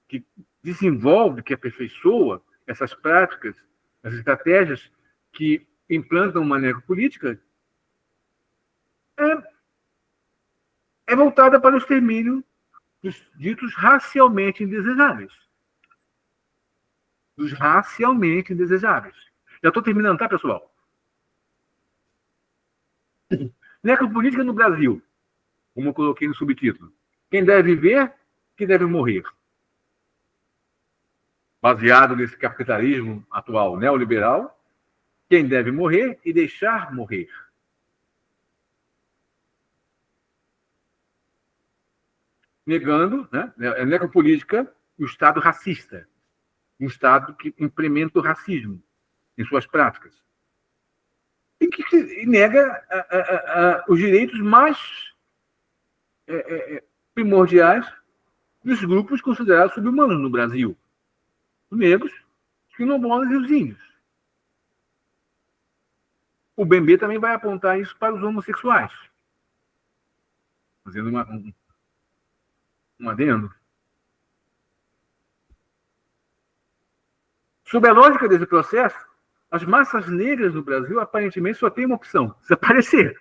que desenvolve, que aperfeiçoa essas práticas, as estratégias que implantam uma necropolítica, é voltada para o extermínio dos ditos racialmente indesejáveis. Dos racialmente indesejáveis. Já estou terminando, tá, pessoal? Necropolítica no Brasil, como eu coloquei no subtítulo. Quem deve viver, quem deve morrer. Baseado nesse capitalismo atual neoliberal, quem deve morrer e deixar morrer. Negando, né, a necropolítica, o Estado racista, um Estado que implementa o racismo em suas práticas. E que nega os direitos mais primordiais dos grupos considerados subhumanos no Brasil. Os negros, os quilombolas e os índios. O Bembe também vai apontar isso para os homossexuais. Fazendo um adendo. Sob a lógica desse processo, as massas negras no Brasil aparentemente só têm uma opção: desaparecer.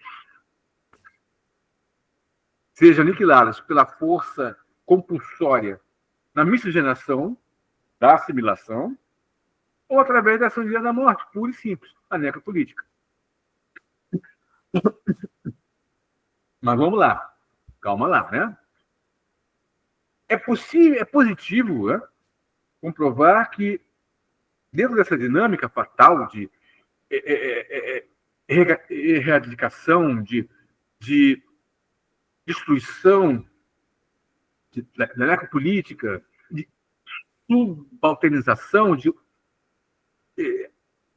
Sejam aniquiladas pela força compulsória na miscigenação, da assimilação, ou através da ação da morte, pura e simples, a necropolítica. Mas vamos lá. Calma lá, né? É positivo, né, comprovar que, dentro dessa dinâmica fatal de erradicação, de destruição da necropolítica, de subalternização, de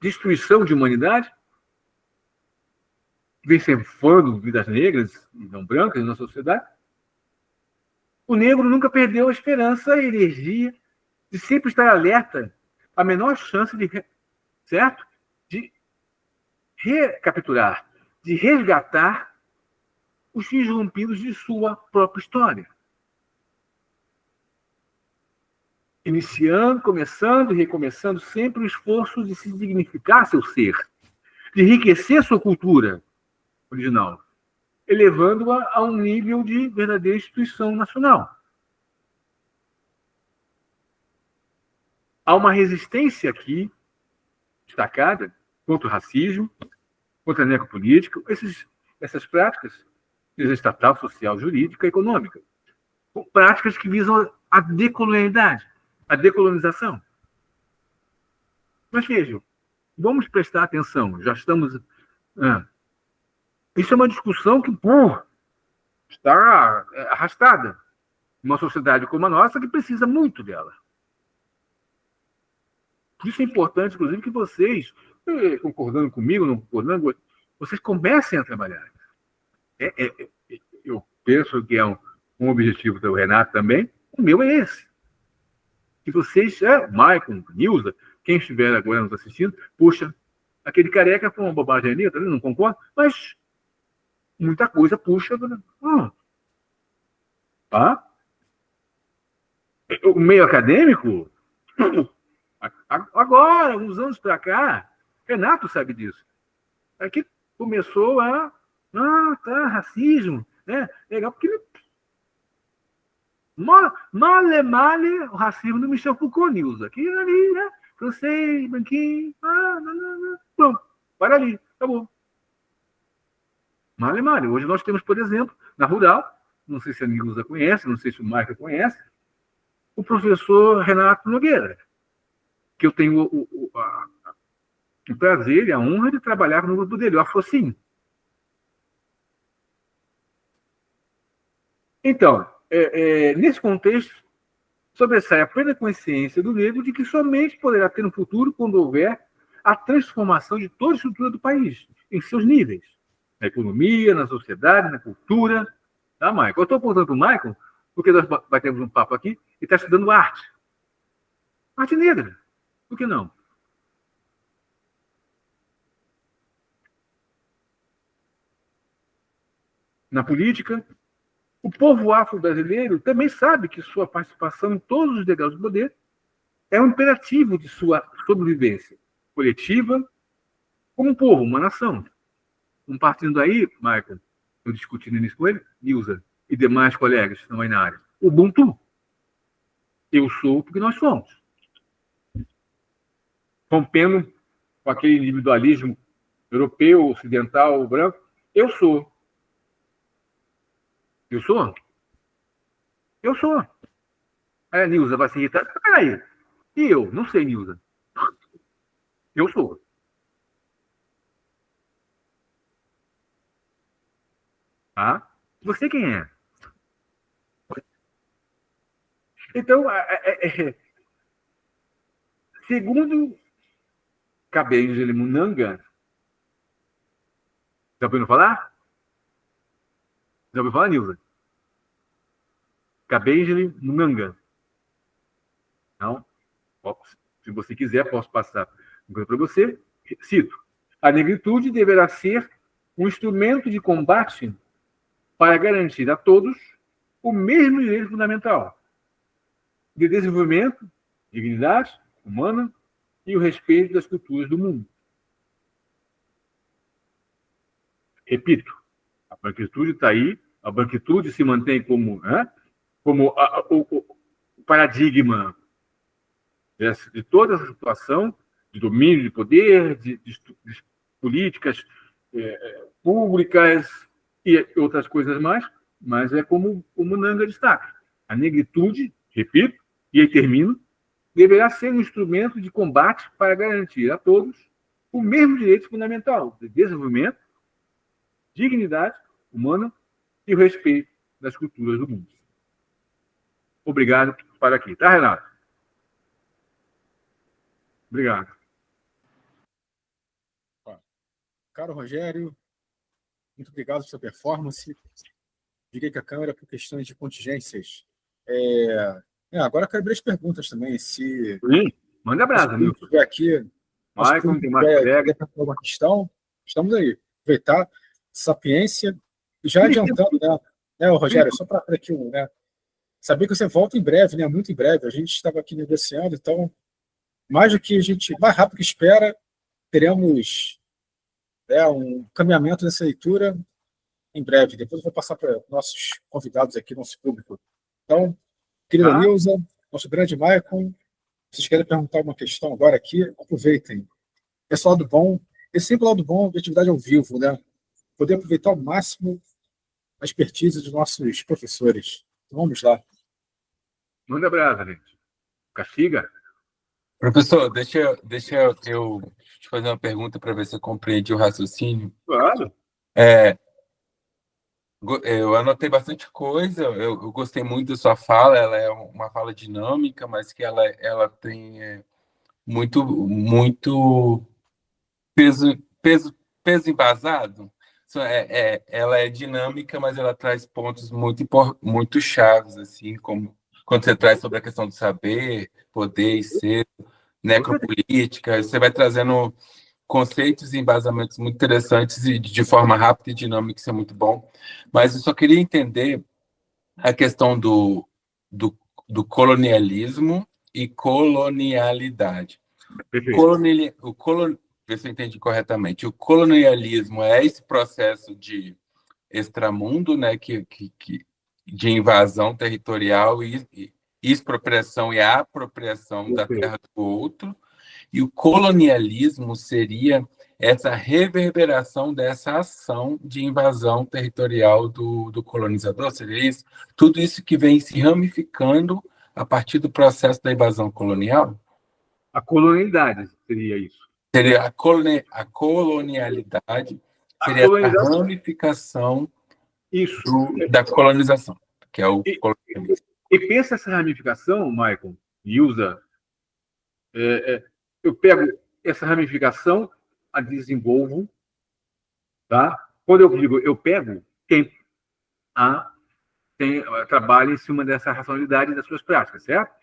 destruição de humanidade, vem ceifando vidas negras e não brancas na sociedade, o negro nunca perdeu a esperança e a energia de sempre estar alerta à menor chance de recapturar, de resgatar os fios rompidos de sua própria história. Iniciando, começando e recomeçando sempre o esforço de se dignificar seu ser, de enriquecer sua cultura original, elevando-a a um nível de verdadeira instituição nacional. Há uma resistência aqui, destacada, contra o racismo, contra a necropolítica, essas práticas, seja estatal, social, jurídica, econômica, práticas que visam a decolonialidade, a decolonização. Mas vejam, vamos prestar atenção, já estamos... Isso é uma discussão que está arrastada numa sociedade como a nossa, que precisa muito dela. Por isso é importante, inclusive, que vocês, concordando comigo, não concordando, vocês comecem a trabalhar. Eu penso que é um objetivo do Renato também, o meu é esse. Que vocês, Maicon, Nilza, quem estiver agora nos assistindo, puxa, aquele careca foi uma bobagem ali, não concordo, mas muita coisa puxa. O meio acadêmico, agora, uns anos para cá, Renato sabe disso. Aqui começou racismo, né? Legal, porque male, o racismo do Michel Foucault, Nilza. Aqui ali, né? Francês, branquinho, pronto, para ali, acabou. Male. Hoje nós temos, por exemplo, na Rural, não sei se a Nilza conhece, não sei se o Marca conhece, o professor Renato Nogueira, que eu tenho o prazer e a honra de trabalhar no grupo dele, o Afrocim. Então, nesse contexto, sobressai a plena consciência do negro de que somente poderá ter um futuro quando houver a transformação de toda a estrutura do país, em seus níveis. Na economia, na sociedade, na cultura. Tá, Michael? Eu estou apontando para o Michael porque nós batemos um papo aqui e está estudando arte. Arte negra. Por que não? Na política, o povo afro-brasileiro também sabe que sua participação em todos os degraus do poder é um imperativo de sua sobrevivência coletiva como um povo, uma nação. Partindo daí, Michael, eu discuti no início com ele, Nilza e demais colegas que estão aí na área, Ubuntu. Eu sou porque nós somos. Rompendo com aquele individualismo europeu, ocidental, branco, eu sou. Eu sou? Eu sou. Aí a Nilza vai se irritar. Peraí. E eu? Não sei, Nilza. Eu sou. Tá? Você quem é? Então, segundo Kabengele Munanga, já ouviu falar? Já ouviu falar, Nilza? Kabengele Munanga. Não? Se você quiser, posso passar para você. Cito. A negritude deverá ser um instrumento de combate para garantir a todos o mesmo direito fundamental de desenvolvimento, dignidade humana e o respeito das culturas do mundo. Repito, a branquitude está aí, a branquitude se mantém como o paradigma de toda essa situação de domínio de poder, de políticas públicas e outras coisas mais, mas é como o Munanga destaca. A negritude, repito, e aí termino, deverá ser um instrumento de combate para garantir a todos o mesmo direito fundamental de desenvolvimento, dignidade humana e o respeito das culturas do mundo. Obrigado por estar aqui. Tá, Renato? Obrigado. Caro Rogério, muito obrigado pela sua performance. Liguei com a câmera por questões de contingências. Agora eu quero abrir as perguntas também. Se manda brasa, se tiver aqui, Michael, tem mais colegas. Uma questão, estamos aí. Aproveitar sapiência. E já adiantando, né, Rogério, só para aqui, né? Saber que você volta em breve, né? Muito em breve. A gente estava aqui negociando, então, mais rápido que espera, teremos um caminhamento nessa leitura em breve. Depois eu vou passar para nossos convidados aqui, nosso público. Então, querida Nilza, nosso grande Michael, vocês querem perguntar alguma questão agora aqui? Aproveitem. Esse lado bom, sempre lado bom de atividade ao vivo, né? Poder aproveitar ao máximo a expertise dos nossos professores. Então, vamos lá. Manda brasa, gente. Castiga. Professor, deixa eu te fazer uma pergunta para ver se eu compreendi o raciocínio. Claro. Eu anotei bastante coisa, eu gostei muito da sua fala, ela é uma fala dinâmica, mas que ela tem muito peso embasado. Ela é dinâmica, mas ela traz pontos muito chaves, assim, como quando você traz sobre a questão do saber, poder e ser, necropolítica, você vai trazendo conceitos e embasamentos muito interessantes e de forma rápida e dinâmica, isso é muito bom. Mas eu só queria entender a questão do colonialismo e colonialidade. Ver se eu entendi corretamente. O colonialismo é esse processo de extramundo, né, de invasão territorial e expropriação e apropriação da terra do outro. E o colonialismo seria essa reverberação dessa ação de invasão territorial do colonizador, seria isso? Tudo isso que vem se ramificando a partir do processo da invasão colonial? A colonialidade seria isso. Seria a colonialidade, seria a ramificação da colonização. que é o colonialismo. E pensa essa ramificação, Michael, e usa... eu pego essa ramificação, a desenvolvo, tá? Quando eu digo eu pego, quem trabalha em cima dessa racionalidade das suas práticas, certo?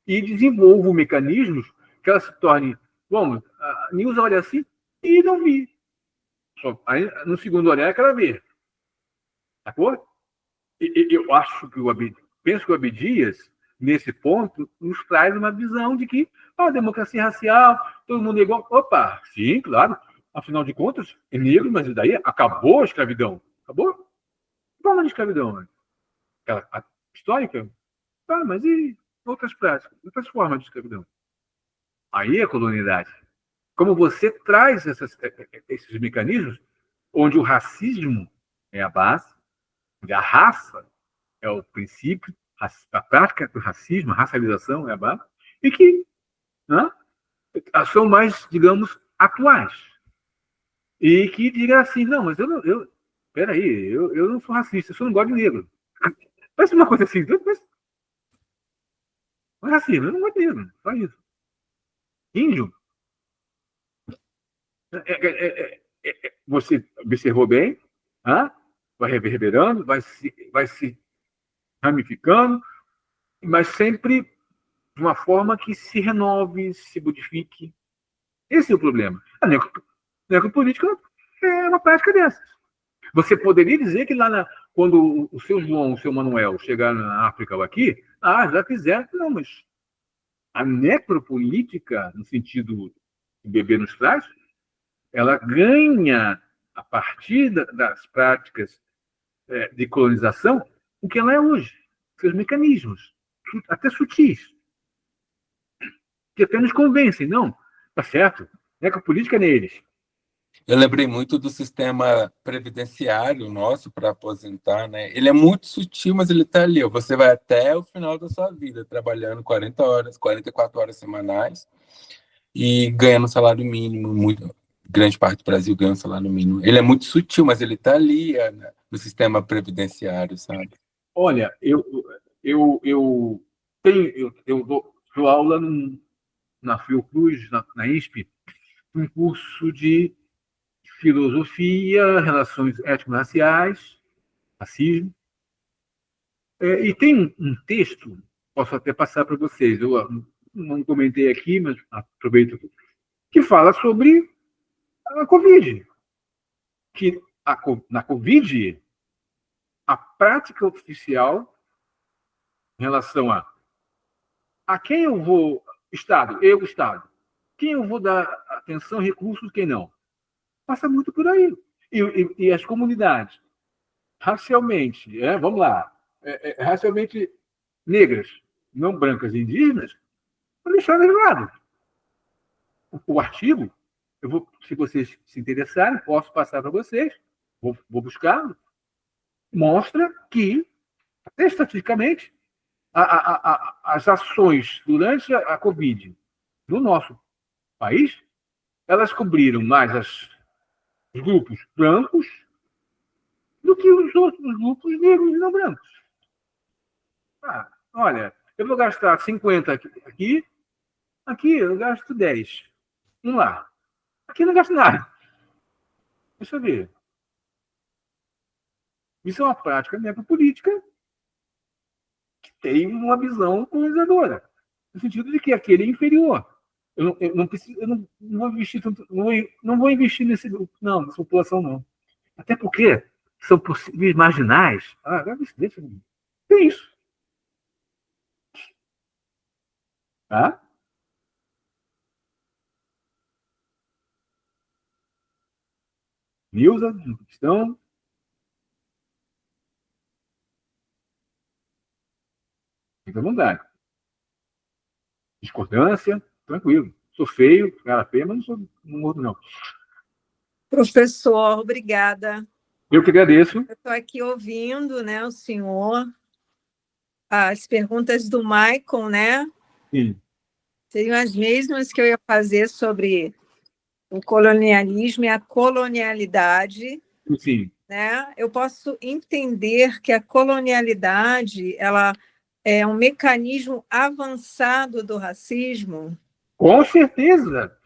E desenvolvo mecanismos que ela se torne... Bom, a Nilza olha assim e não vi. Aí, no segundo olhar, ela vê. Sacou? Eu acho que penso que o Abdias, nesse ponto, nos traz uma visão de que a democracia racial, todo mundo é igual. Opa, sim, claro. Afinal de contas, é negro, mas daí acabou a escravidão. Acabou? Qual a escravidão? A histórica? Tá, mas e outras práticas, outras formas de escravidão? Aí é colonialidade. Como você traz esses mecanismos, onde o racismo é a base, onde a raça é o princípio, a prática do racismo, a racialização é a base, e que, né, são mais, digamos, atuais. E que diga assim, não, mas peraí, eu não sou racista, eu só não gosto de negro. Parece uma coisa assim, mas racismo, eu não gosto de negro, só isso. Índio, você observou bem, vai reverberando, vai se ramificando, mas sempre de uma forma que se renove, se modifique. Esse é o problema. A necropolítica é uma prática dessas. Você poderia dizer que quando o seu João, o seu Manuel chegaram na África ou aqui, já fizeram. Não, mas a necropolítica, no sentido que o bebê nos traz, ela ganha, a partir das práticas de colonização, o que ela é hoje. Seus mecanismos, até sutis, que até nos convencem. Não, tá certo, necropolítica é neles. Eu lembrei muito do sistema previdenciário nosso para aposentar, né? Ele é muito sutil, mas ele está ali. Você vai até o final da sua vida trabalhando 40 horas, 44 horas semanais e ganhando salário mínimo. Grande parte do Brasil ganha um salário mínimo. Ele é muito sutil, mas ele está ali no sistema previdenciário, sabe? Olha, eu dou aula na Fiocruz, na INSP, um curso de filosofia, relações étnico-raciais, racismo. E tem um texto, posso até passar para vocês, eu não comentei aqui, mas aproveito, que fala sobre a Covid. Que na Covid, a prática oficial em relação a quem eu vou, Estado, quem eu vou dar atenção, recursos, quem não, passa muito por aí. E as comunidades racialmente, vamos lá, racialmente negras, não brancas e indígenas, vão deixar de lado. O artigo, se vocês se interessarem, posso passar para vocês, vou buscar, mostra que, até estatisticamente, as ações durante a Covid no nosso país, elas cobriram mais os grupos brancos do que os outros grupos negros e não brancos. Olha, eu vou gastar 50 aqui eu gasto 10. Vamos lá. Aqui eu não gasto nada. Deixa eu ver. Isso é uma prática necropolítica que tem uma visão colonizadora, no sentido de que aquele é inferior. Eu não vou investir tanto, não vou investir nesse grupo, não, nessa população, não. Até porque são possíveis marginais. Deixa eu... Tem isso. Tá? Nilza, questão. Fica à vontade. Discordância, tranquilo. Sou feio, cara feio, mas não sou morto, não. Professor, obrigada. Eu que agradeço. Eu estou aqui ouvindo, né, o senhor, as perguntas do Michael, né? Sim. Seriam as mesmas que eu ia fazer sobre o colonialismo e a colonialidade. Sim. né, eu posso entender que a colonialidade ela é um mecanismo avançado do racismo? Com certeza.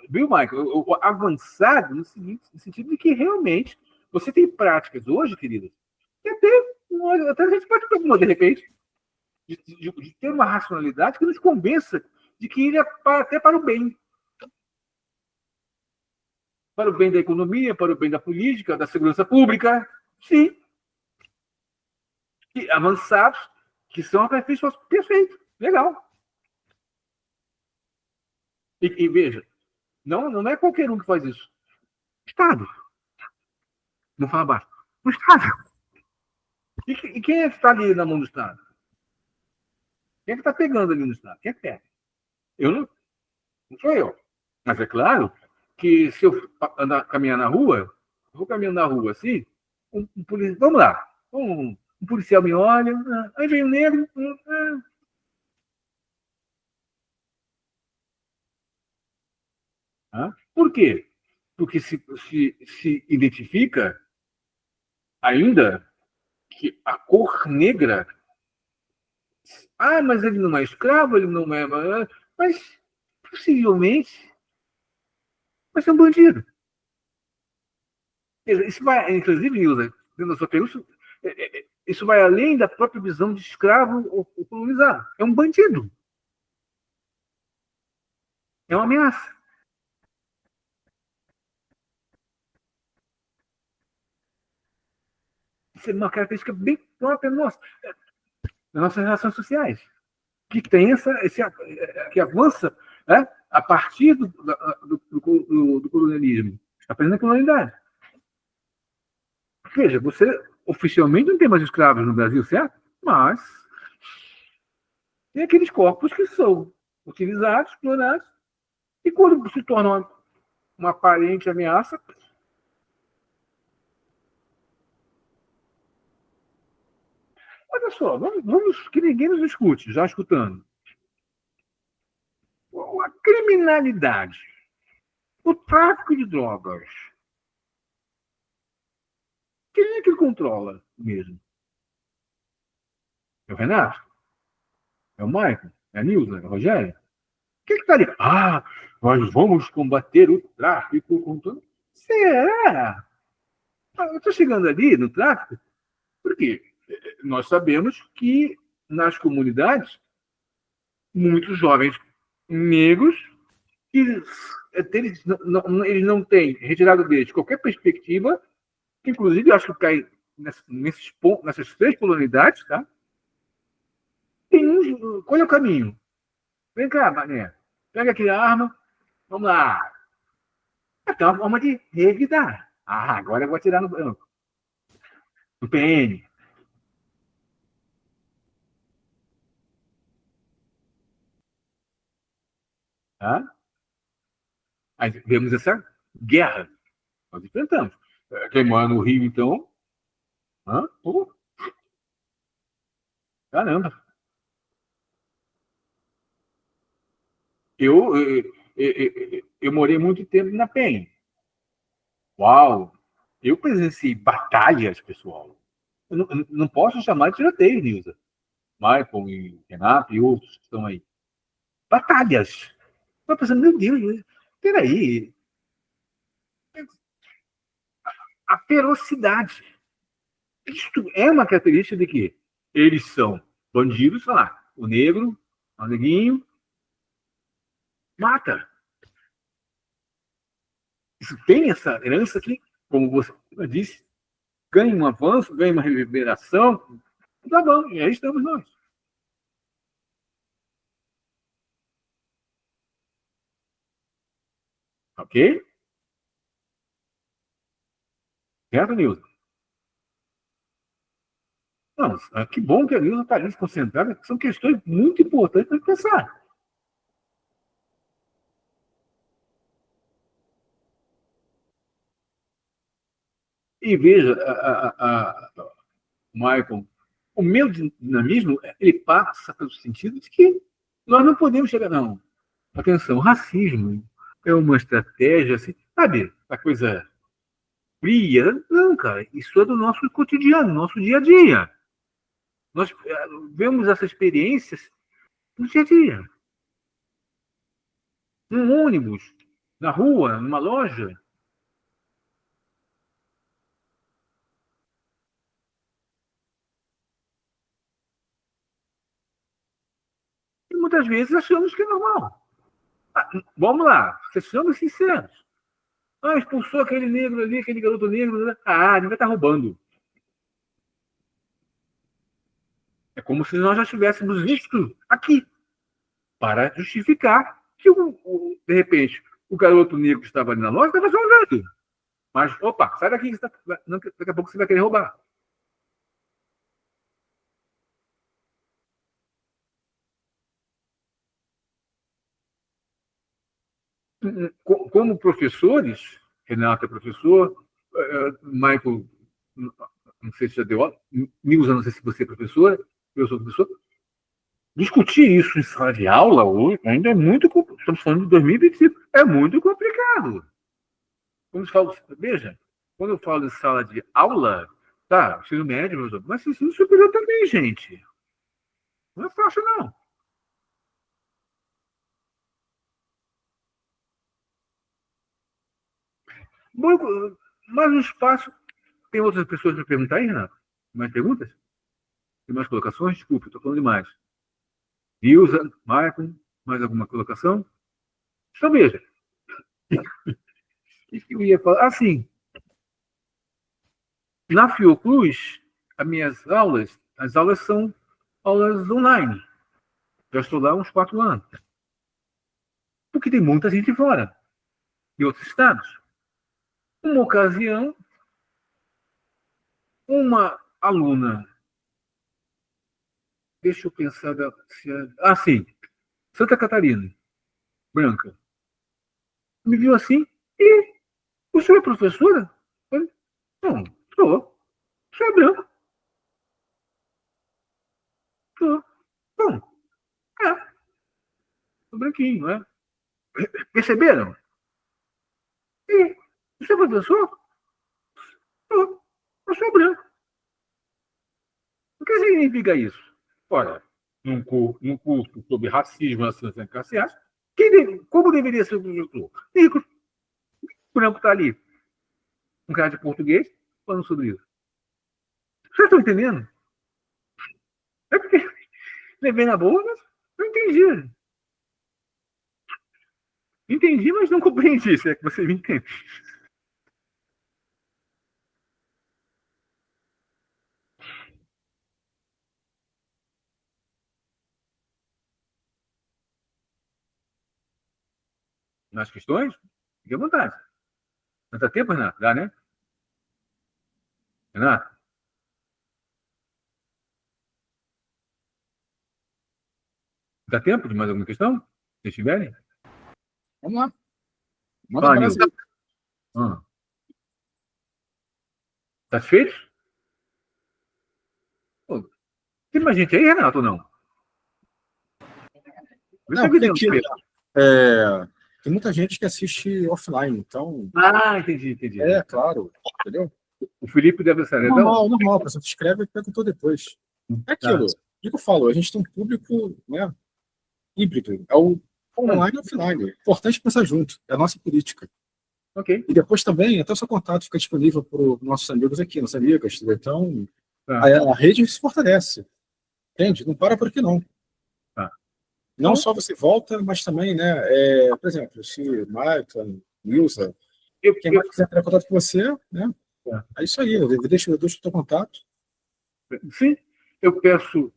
Viu, Michael? Avançado no sentido de que realmente você tem práticas hoje, queridas, que até a gente pode propor, de repente, de ter uma racionalidade que nos convença de que ele é até para o bem. Para o bem da economia, para o bem da política, da segurança pública. Sim. E avançados, que são aperfeiçoados. Perfeito. Legal. E veja, não é qualquer um que faz isso. Estado. Não fala baixo. O Estado. E quem é que está ali na mão do Estado? Quem é que está pegando ali no Estado? Quem é que pega? Eu não sou eu. Mas é claro que se eu caminhar na rua, eu vou caminhando na rua assim, policial, vamos lá, um policial me olha, aí vem o negro. Por quê? Porque se identifica ainda que a cor negra. Mas ele não é escravo, ele não é. Mas possivelmente vai ser um bandido. Isso vai, inclusive, Nilza, dentro da sua pergunta, isso vai além da própria visão de escravo ou colonizado. É um bandido. É uma ameaça. Isso é uma característica bem própria nossa, das nossas relações sociais, que tem que avança, né, a partir do colonialismo, apenas na colonialidade. Veja, você oficialmente não tem mais escravos no Brasil, certo? Mas tem aqueles corpos que são utilizados, explorados, e quando se tornam uma aparente ameaça. Olha só, vamos que ninguém nos escute, já escutando. A criminalidade, o tráfico de drogas, quem é que controla mesmo? É o Renato? É o Michael? É a Nilza? É o Rogério? Quem está ali? Nós vamos combater o tráfico com tudo. Será? Eu estou chegando ali no tráfico, porque nós sabemos que nas comunidades, muitos jovens negros, eles não têm retirado deles qualquer perspectiva, que inclusive acho que cai nessas três polaridades, tá? Qual é o caminho? Vem cá, mané. Pega aqui a arma, vamos lá. Tem uma forma de revidar. Agora eu vou atirar no banco. No PN. Tá? Aí vemos essa guerra. Nós enfrentamos. Quem mora no Rio, então. Caramba. Eu morei muito tempo na PEN. Uau! Eu presenciei batalhas, pessoal. Eu não posso chamar de tiroteio, Nilza. Michael e Renato e outros que estão aí. Batalhas. Eu pensando, meu Deus, peraí. A ferocidade. Isto é uma característica de que eles são bandidos, lá, o negro, o neguinho, mata. Isso tem essa herança que, como você disse, ganha um avanço, ganha uma reverberação. Tá bom, e aí estamos nós. Ok? Certo, Nilson? Não, que bom que a Nilson está ali se concentrada, são questões muito importantes para pensar. E veja, Michael, o meu dinamismo, ele passa pelo sentido de que nós não podemos chegar, não. Atenção, o racismo é uma estratégia, assim, sabe, a coisa fria. Não, cara, isso é do nosso cotidiano, nosso dia a dia. Nós vemos essas experiências no dia a dia. Num ônibus, na rua, numa loja. E muitas vezes achamos que é normal. Vamos lá, sejamos sinceros. Expulsou aquele negro ali, aquele garoto negro. Né? Ninguém está roubando. É como se nós já tivéssemos visto aqui, para justificar que, de repente, o garoto negro que estava ali na loja estava jogando. Mas, opa, sai daqui, daqui a pouco você vai querer roubar. Como professores, Renato é professor, Michael, não sei se já deu aula, Nilza, não sei se você é professora, eu sou professor. Discutir isso em sala de aula hoje ainda é muito complicado. Estamos falando de 2025, é muito complicado. Como se fala, veja, quando eu falo em sala de aula, tá, ensino médio, meus amigos, mas ensino superior também, gente. Não é fácil, não. Bom, mas no espaço, tem outras pessoas para perguntar aí, Renato? Mais perguntas? Tem mais colocações? Desculpe, estou falando demais. Ilza, Maicon, mais alguma colocação? Então, veja. O que eu ia falar? Sim. Na Fiocruz, as aulas são aulas online. Já estou lá há uns 4 anos. Porque tem muita gente fora, de outros estados. Uma ocasião, uma aluna, deixa eu pensar, sim, Santa Catarina, branca, me viu assim, e o senhor é professora? Eu, não, sou. O senhor é branco? Sou. Não, sou branquinho, né? Perceberam? E o senhor é professor? Sou. Eu sou branco. O que significa isso? Ora, num curso sobre racismo e associação raciais, como deveria ser o professor? Negro. O branco está ali, um cara de português, falando sobre isso. Vocês estão entendendo? É porque levei na boa, mas não entendi. Entendi, mas não compreendi, se é que você me entende. Nas questões, fique à vontade. Não dá tempo, Renato? Dá, né? Renato? Dá tempo de mais alguma questão? Se tiverem? Vamos lá. Manda para Brasil. Satisfeitos? Tem mais gente aí, Renato, ou não? Não, tem muita gente que assiste offline, então... Entendi. Claro, entendeu? O Felipe deve ser... Normal, a pessoa se inscreve e perguntou depois. É aquilo, o que eu falo, a gente tem um público, né, híbrido, é o online e offline. É importante pensar junto, é a nossa política. Ok. E depois também, até o seu contato fica disponível para os nossos amigos aqui, nossas amigas, então a rede se fortalece. Entende? Não para por aqui, não. Não só você volta, mas também, né, por exemplo, se Michael, Nilza, quem mais quiser ter contato com você, né, é isso aí, eu deixo o teu contato. Sim, eu peço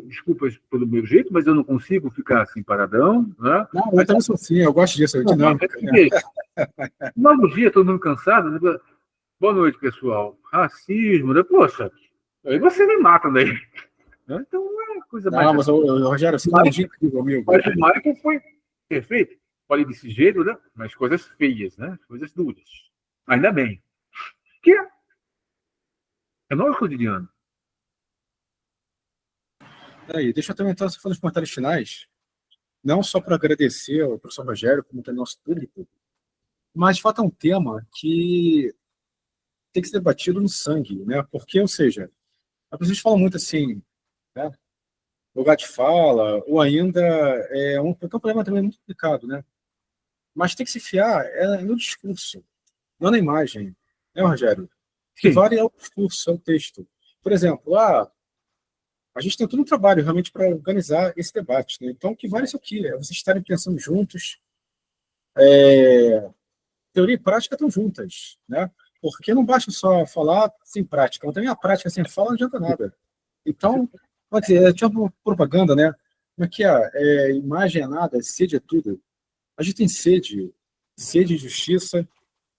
desculpas pelo meu jeito, mas eu não consigo ficar assim paradão. Né? Não, eu também sou assim, eu gosto disso, dinâmica. No dia, todo mundo cansado. Né? Boa noite, pessoal. Racismo, né? Poxa, aí você me mata daí. Então é coisa mais. Não, mas Rogério, você não é incrível, amigo. Mas o Michael foi perfeito. Falei desse jeito, né? Mas coisas feias, né? Coisas duras. Ainda bem. Que é nosso cotidiano. Aí, deixa eu também fazer os comentários finais, não só para agradecer ao professor Rogério, como também ao nosso público, mas de fato é um tema que tem que ser debatido no sangue, né? Porque, ou seja, as pessoas falam muito assim, né? Lugar de fala, ou ainda porque é um problema também muito complicado, né? Mas tem que se fiar no discurso, não na imagem, né, Rogério? O que Sim. vale é o discurso, é o texto. Por exemplo, a gente tem todo um trabalho realmente para organizar esse debate, né? Então, o que vale é isso aqui, é vocês estarem pensando juntos, teoria e prática estão juntas, né? Porque não basta só falar sem prática, mas também a prática sem fala não adianta nada. Então, pode dizer, tinha uma propaganda, né? Como é que imagem é nada, sede é tudo. A gente tem sede de justiça,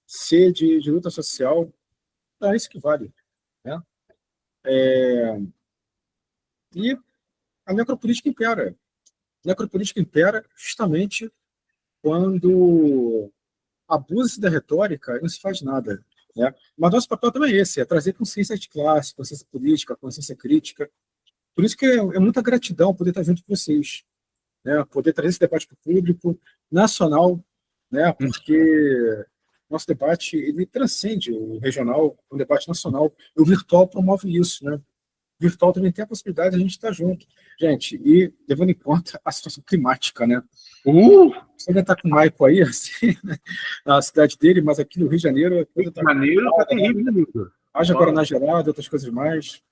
sede de luta social, é isso que vale, né? E a necropolítica impera. A necropolítica impera justamente quando abusa-se da retórica e não se faz nada, né? Mas nosso papel também é esse, é trazer consciência de classe, consciência política, consciência crítica. Por isso que é muita gratidão poder estar junto com vocês, né? Poder trazer esse debate para o público nacional, né? Porque nosso debate ele transcende o regional, o debate nacional. E o virtual promove isso, né? O virtual também tem a possibilidade de a gente estar junto. Gente, e levando em conta a situação climática, né? Você ainda está com o Maico aí, assim, né? Na cidade dele, mas aqui no Rio de Janeiro a coisa Rio de Janeiro está terrível, né, Milton? haja Guaraná gelado, outras coisas mais.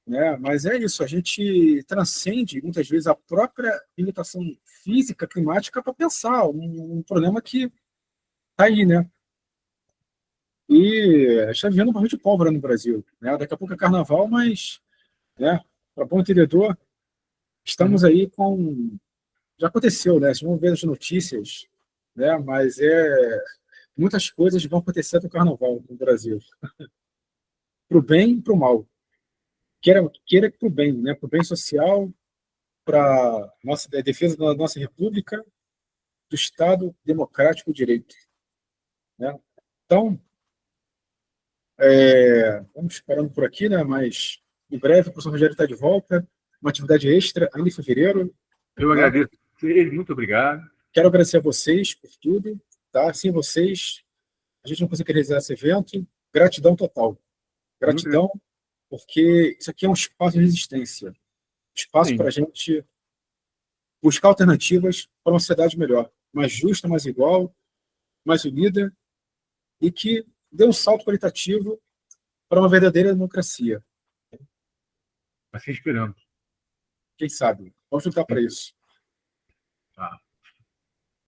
Né? Mas é isso, a gente transcende muitas vezes a própria limitação física, climática, para pensar um problema que está aí, né? E a gente está vivendo um barril de pólvora no Brasil, né? Daqui a pouco é carnaval, mas, né, para bom entendedor, estamos aí com. Já aconteceu, né? Vocês vão ver as notícias, né? Mas muitas coisas vão acontecer no carnaval no Brasil, para o bem e para o mal. Queira para o bem, né? Para o bem social, para nossa defesa da nossa república, do Estado democrático de direito, né? Então, vamos parando por aqui, né? Mas em breve o professor Rogério está de volta, uma atividade extra ainda em fevereiro. Eu agradeço a vocês, muito obrigado. Quero agradecer a vocês por tudo, tá? Sem vocês, a gente não conseguiria realizar esse evento. Gratidão total. Gratidão, porque isso aqui é um espaço de resistência, espaço para a gente buscar alternativas para uma sociedade melhor, mais justa, mais igual, mais unida e que dê um salto qualitativo para uma verdadeira democracia. Assim esperamos. Quem sabe? Vamos lutar para isso. Tá.